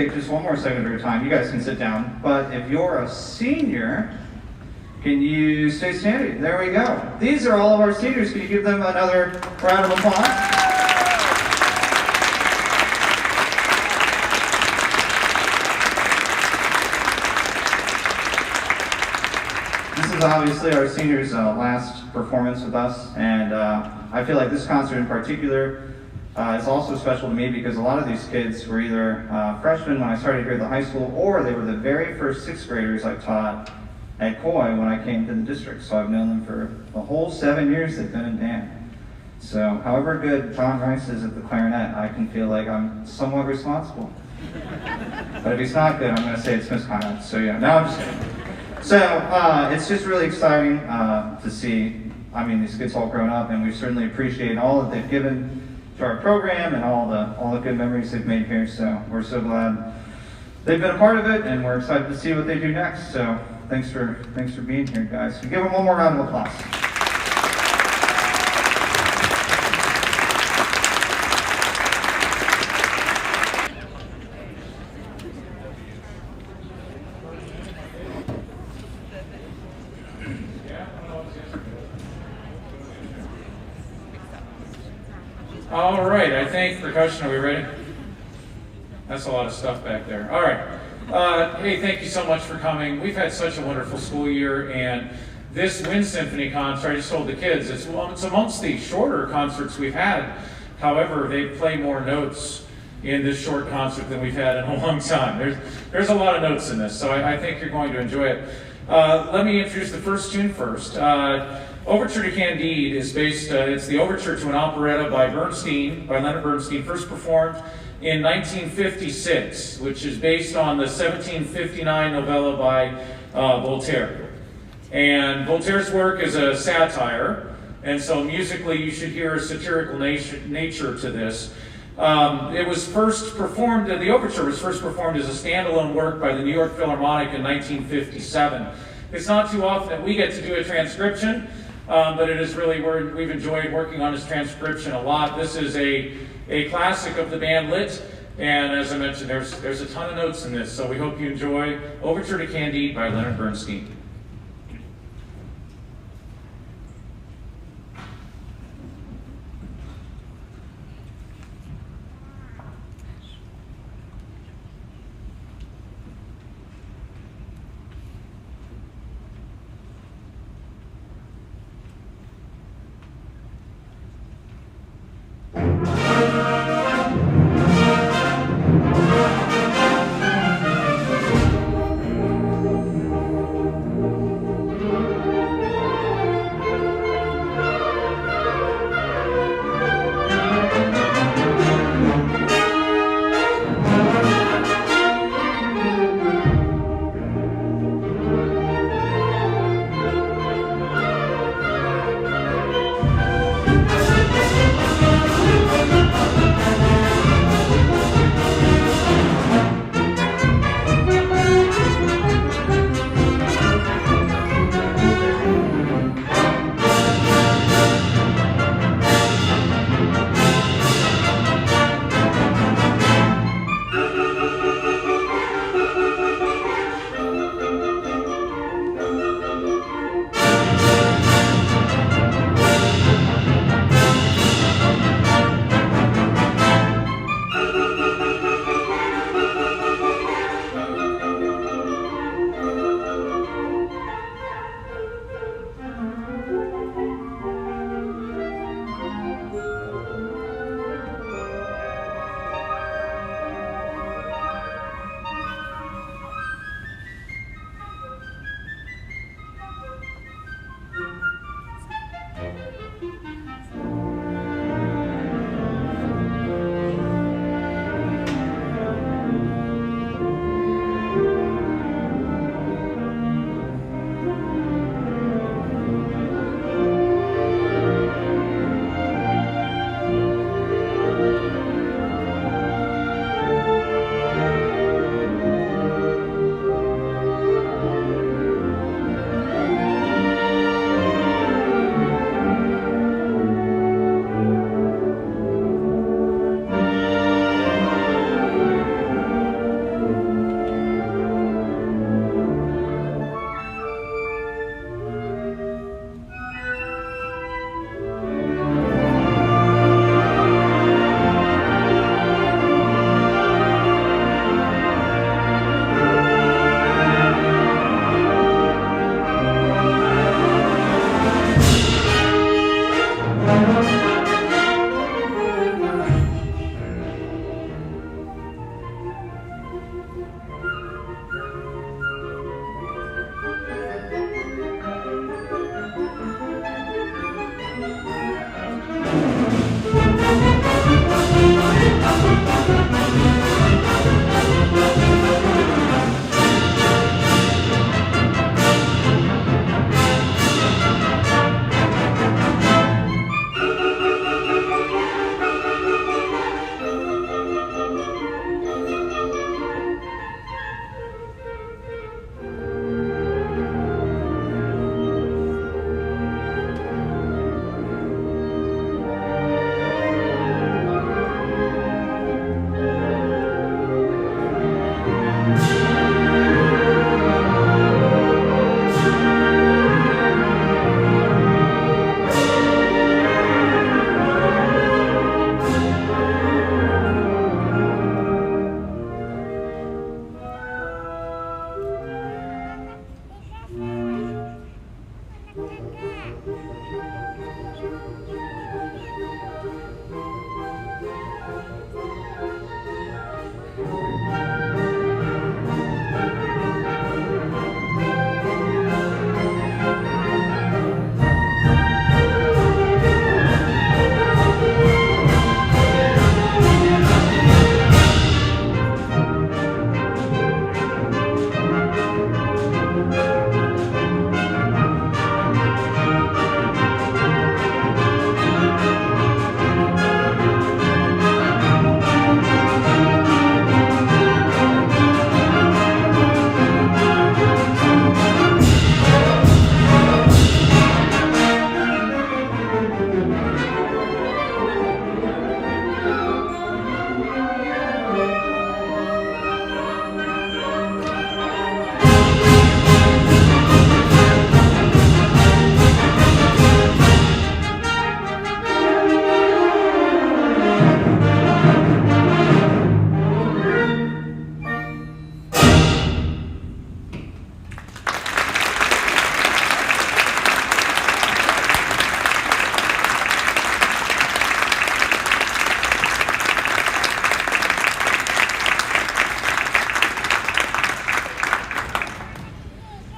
take just one more second of your time. You guys can sit down. But if you're a senior, can you stay standing? There we go. These are all of our seniors. Can you give them another round of applause? This is obviously our seniors' last performance with us, and I feel like this concert in particular is also special to me because a lot of these kids were either freshmen when I started here at the high school, or they were the very first sixth graders I taught at Coy when I came to the district. So I've known them for the whole 7 years they've been in band. So however good John Rice is at the clarinet, I can feel like I'm somewhat responsible. But if he's not good, I'm going to say it's misconduct. So yeah, no, I'm just kidding. So it's just really exciting to see, I mean, these kids all grown up, and we certainly appreciate all that they've given to our program and all the good memories they've made here. So we're so glad they've been a part of it, and we're excited to see what they do next. So thanks for being here, guys. So give them one more round of applause. All right, I think percussion, are we ready? That's a lot of stuff back there. All right. Hey, thank you so much for coming. We've had such a wonderful school year, and this Wind Symphony concert, I just told the kids, it's amongst the shorter concerts we've had. However, they play more notes in this short concert than we've had in a long time. There's a lot of notes in this, so I think you're going to enjoy it. Let me introduce the first tune first. Overture to Candide is based, it's the overture to an operetta by Leonard Bernstein, first performed in 1956, which is based on the 1759 novella by Voltaire. And Voltaire's work is a satire, and so musically you should hear a satirical nature to this. It was first performed, the overture was first performed as a standalone work by the New York Philharmonic in 1957. It's not too often that we get to do a transcription, but it is really, we've enjoyed working on this transcription a lot. This is a classic of the band Lit, and as I mentioned, there's a ton of notes in this, so we hope you enjoy Overture to Candide by Leonard Bernstein.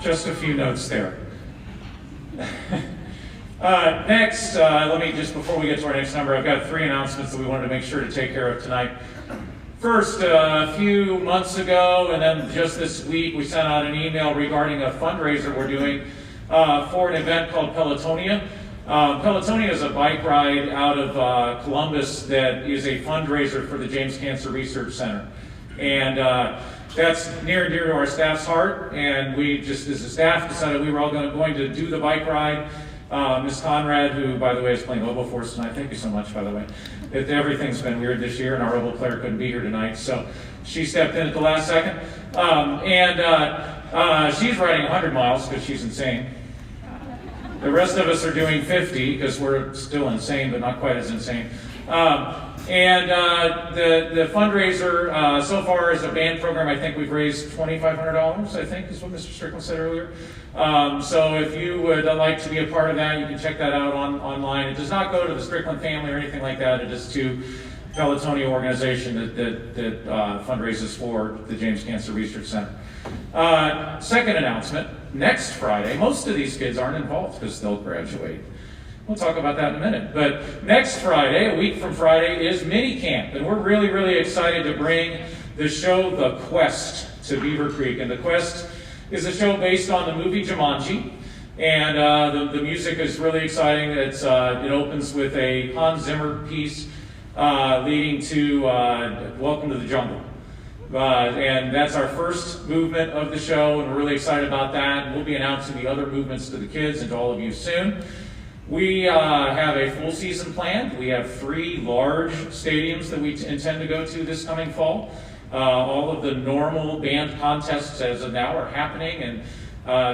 Just a few notes there. Next, let me just, before we get to our next number, I've got 3 announcements that we wanted to make sure to take care of tonight. First, a few months ago, and then just this week, we sent out an email regarding a fundraiser we're doing for an event called Pelotonia. Pelotonia is a bike ride out of Columbus that is a fundraiser for the James Cancer Research Center. And that's near and dear to our staff's heart, and we just, as a staff, decided we were all going to do the bike ride. Ms. Conrad, who, by the way, is playing oboe for us tonight, thank you so much, by the way. Everything's been weird this year, and our oboe player couldn't be here tonight, so she stepped in at the last second. She's riding 100 miles because she's insane. The rest of us are doing 50 because we're still insane, but not quite as insane. The fundraiser so far is a band program. I think we've raised $2,500, I think is what Mr. Strickland said earlier. So if you would like to be a part of that, you can check that out online. It does not go to the Strickland family or anything like that. It is to Pelotonia organization that fundraises for the James Cancer Research Center. Second announcement, next Friday, most of these kids aren't involved because they'll graduate. We'll talk about that in a minute. But next Friday, a week from Friday, is mini camp. And we're really, really excited to bring the show The Quest to Beavercreek. And The Quest is a show based on the movie Jumanji. And the music is really exciting. It opens with a Hans Zimmer piece leading to Welcome to the Jungle. And that's our first movement of the show, and we're really excited about that. And we'll be announcing the other movements to the kids and to all of you soon. We have a full season planned. We have 3 large stadiums that we intend to go to this coming fall. All of the normal band contests as of now are happening, and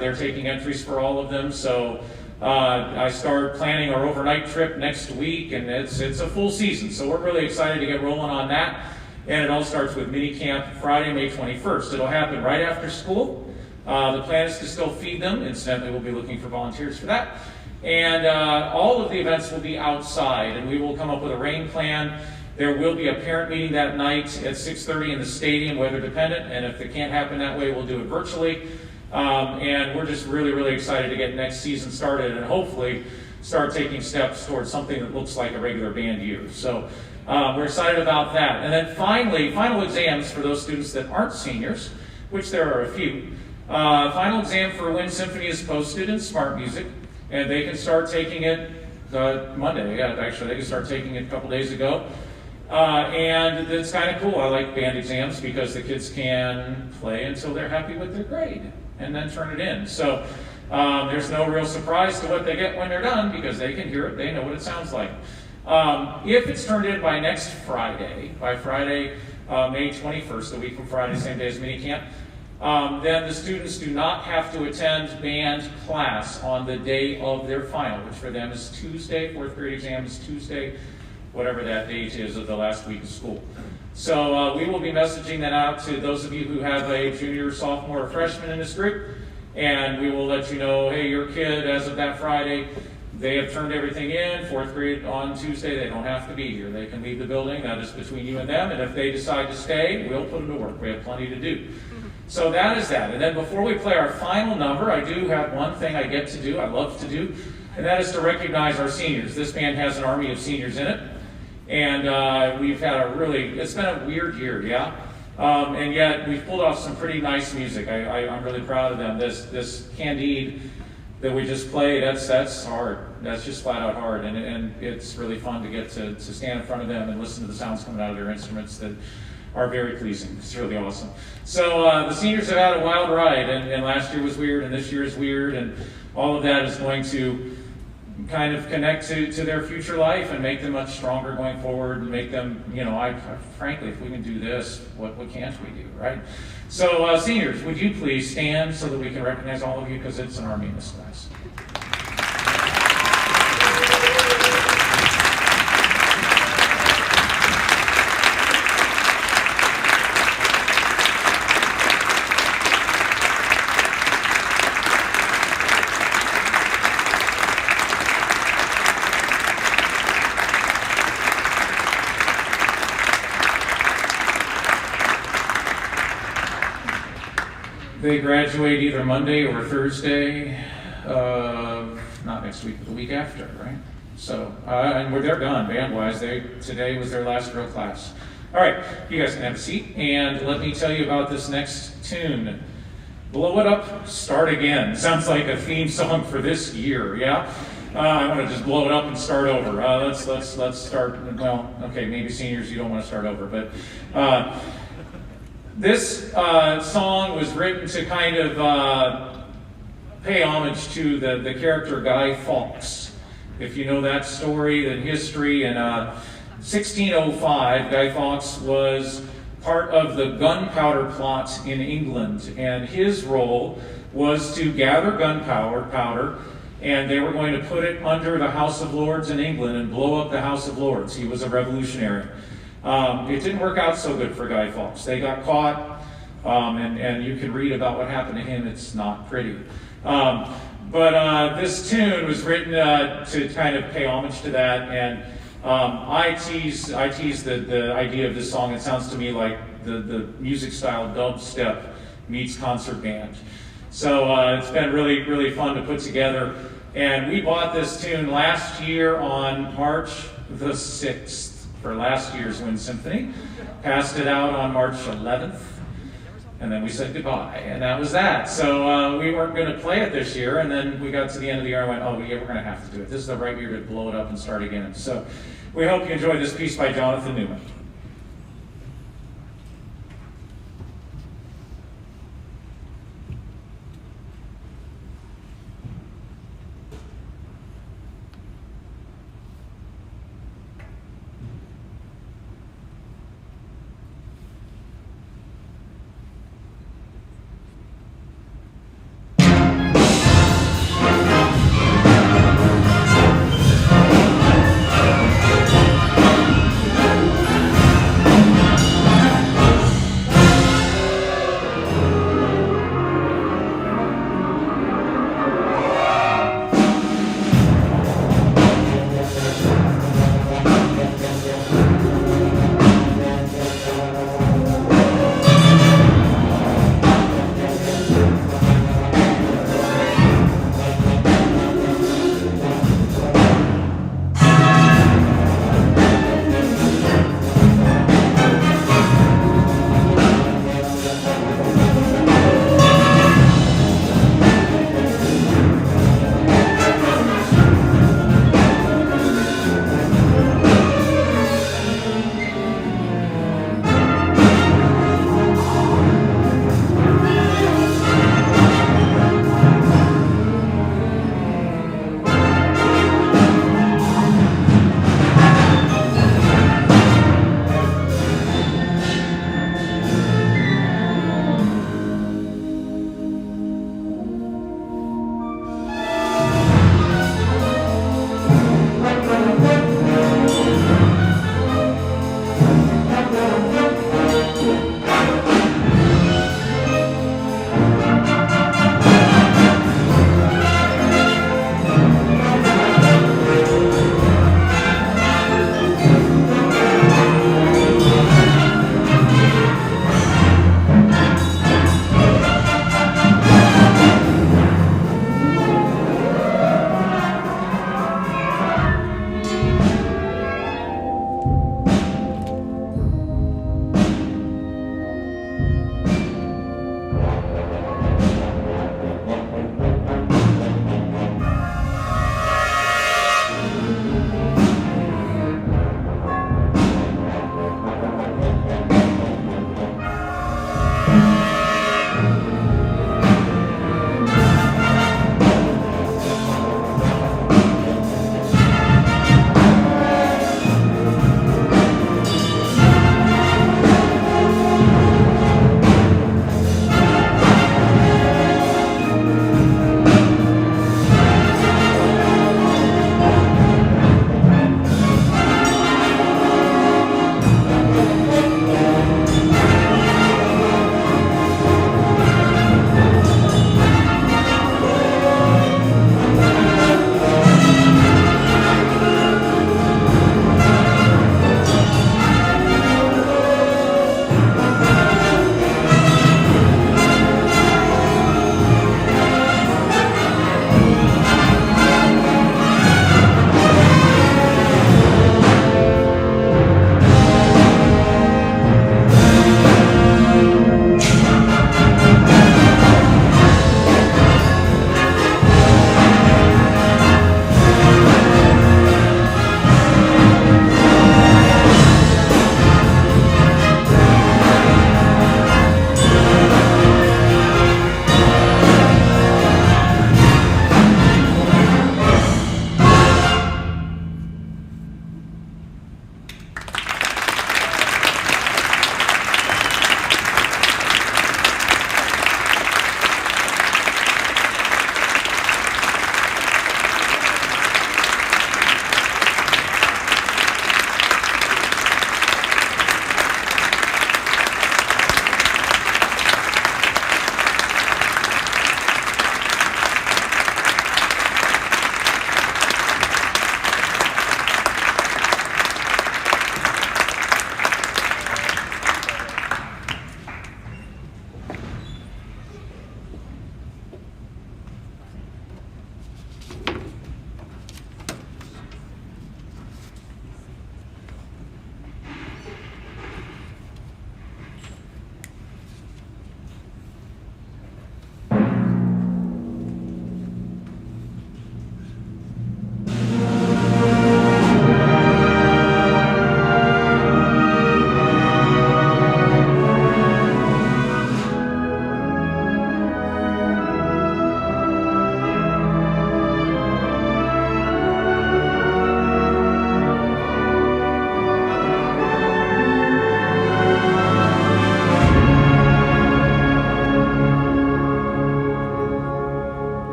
they're taking entries for all of them. So I start planning our overnight trip next week, and it's a full season. So we're really excited to get rolling on that. And it all starts with mini camp Friday, May 21st. It'll happen right after school. The plan is to still feed them. Incidentally, we'll be looking for volunteers for that. And all of the events will be outside, and we will come up with a rain plan. There will be a parent meeting that night at 6:30 in the stadium, weather dependent, and if it can't happen that way, we'll do it virtually. And we're just really, really excited to get next season started and hopefully start taking steps towards something that looks like a regular band year. So we're excited about that. And then finally, final exams for those students that aren't seniors, which there are a few. Final exam for Wind Symphony is posted in Smart Music. And they can start taking it Monday. Yeah, actually, they can start taking it a couple days ago. And it's kind of cool. I like band exams because the kids can play until they're happy with their grade and then turn it in. So there's no real surprise to what they get when they're done because they can hear it. They know what it sounds like. If it's turned in by next Friday, by Friday, May 21st, a week from Friday, same day as mini camp, then the students do not have to attend band class on the day of their final, which for them is Tuesday. 4th grade exam is Tuesday, whatever that date is of the last week of school. So we will be messaging that out to those of you who have a junior, sophomore, or freshman in this group, and we will let you know, hey, your kid, as of that Friday, they have turned everything in. 4th grade on Tuesday, they don't have to be here. They can leave the building. That is between you and them, and if they decide to stay, we'll put them to work. We have plenty to do. So that is that. And then before we play our final number, I do have one thing I get to do, I love to do, and that is to recognize our seniors. This band has an army of seniors in it. And we've had it's been a weird year, yeah? And yet we've pulled off some pretty nice music. I'm really proud of them. This Candide that we just played, that's hard. That's just flat out hard. And it's really fun to get to stand in front of them and listen to the sounds coming out of their instruments that are very pleasing. It's really awesome. So the seniors have had a wild ride, and last year was weird, and this year is weird, and all of that is going to kind of connect to their future life and make them much stronger going forward and make them, frankly, if we can do this, what can't we do, right? So seniors, would you please stand so that we can recognize all of you, because it's an army in this class. They graduate either Monday or Thursday, not next week, but the week after, right? So, and they're done band-wise. Today was their last real class. All right, you guys can have a seat, and let me tell you about this next tune. Blow It Up, Start Again. Sounds like a theme song for this year, yeah? I want to just blow it up and start over. Let's start, well, okay, maybe seniors, you don't want to start over, but this song was written to kind of pay homage to the character Guy Fawkes. If you know that story, that history, in 1605, Guy Fawkes was part of the gunpowder plot in England, and his role was to gather gunpowder, and they were going to put it under the House of Lords in England and blow up the House of Lords. He was a revolutionary. It didn't work out so good for Guy Fawkes. They got caught, and you can read about what happened to him. It's not pretty. But this tune was written to kind of pay homage to that, and I tease the idea of this song. It sounds to me like the music style dubstep meets concert band. So it's been really, really fun to put together. And we bought this tune last year on March the 6th for last year's Wind Symphony. Passed it out on March 11th. And then we said goodbye, and that was that. So we weren't going to play it this year, and then we got to the end of the year and went, oh, yeah, we're going to have to do it. This is the right year to blow it up and start again. So we hope you enjoy this piece by Jonathan Newman.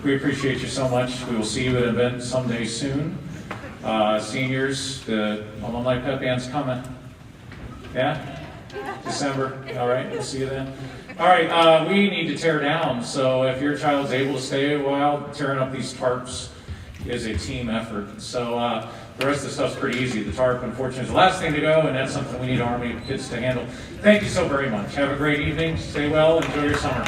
We appreciate you so much. We will see you at an event someday soon. Seniors, the alumni pep band's coming. Yeah? December. All right, we'll see you then. All right, we need to tear down. So if your child's able to stay a while, tearing up these tarps is a team effort. So the rest of the stuff's pretty easy. The tarp, unfortunately, is the last thing to go, and that's something we need Army kids to handle. Thank you so very much. Have a great evening. Stay well. Enjoy your summer.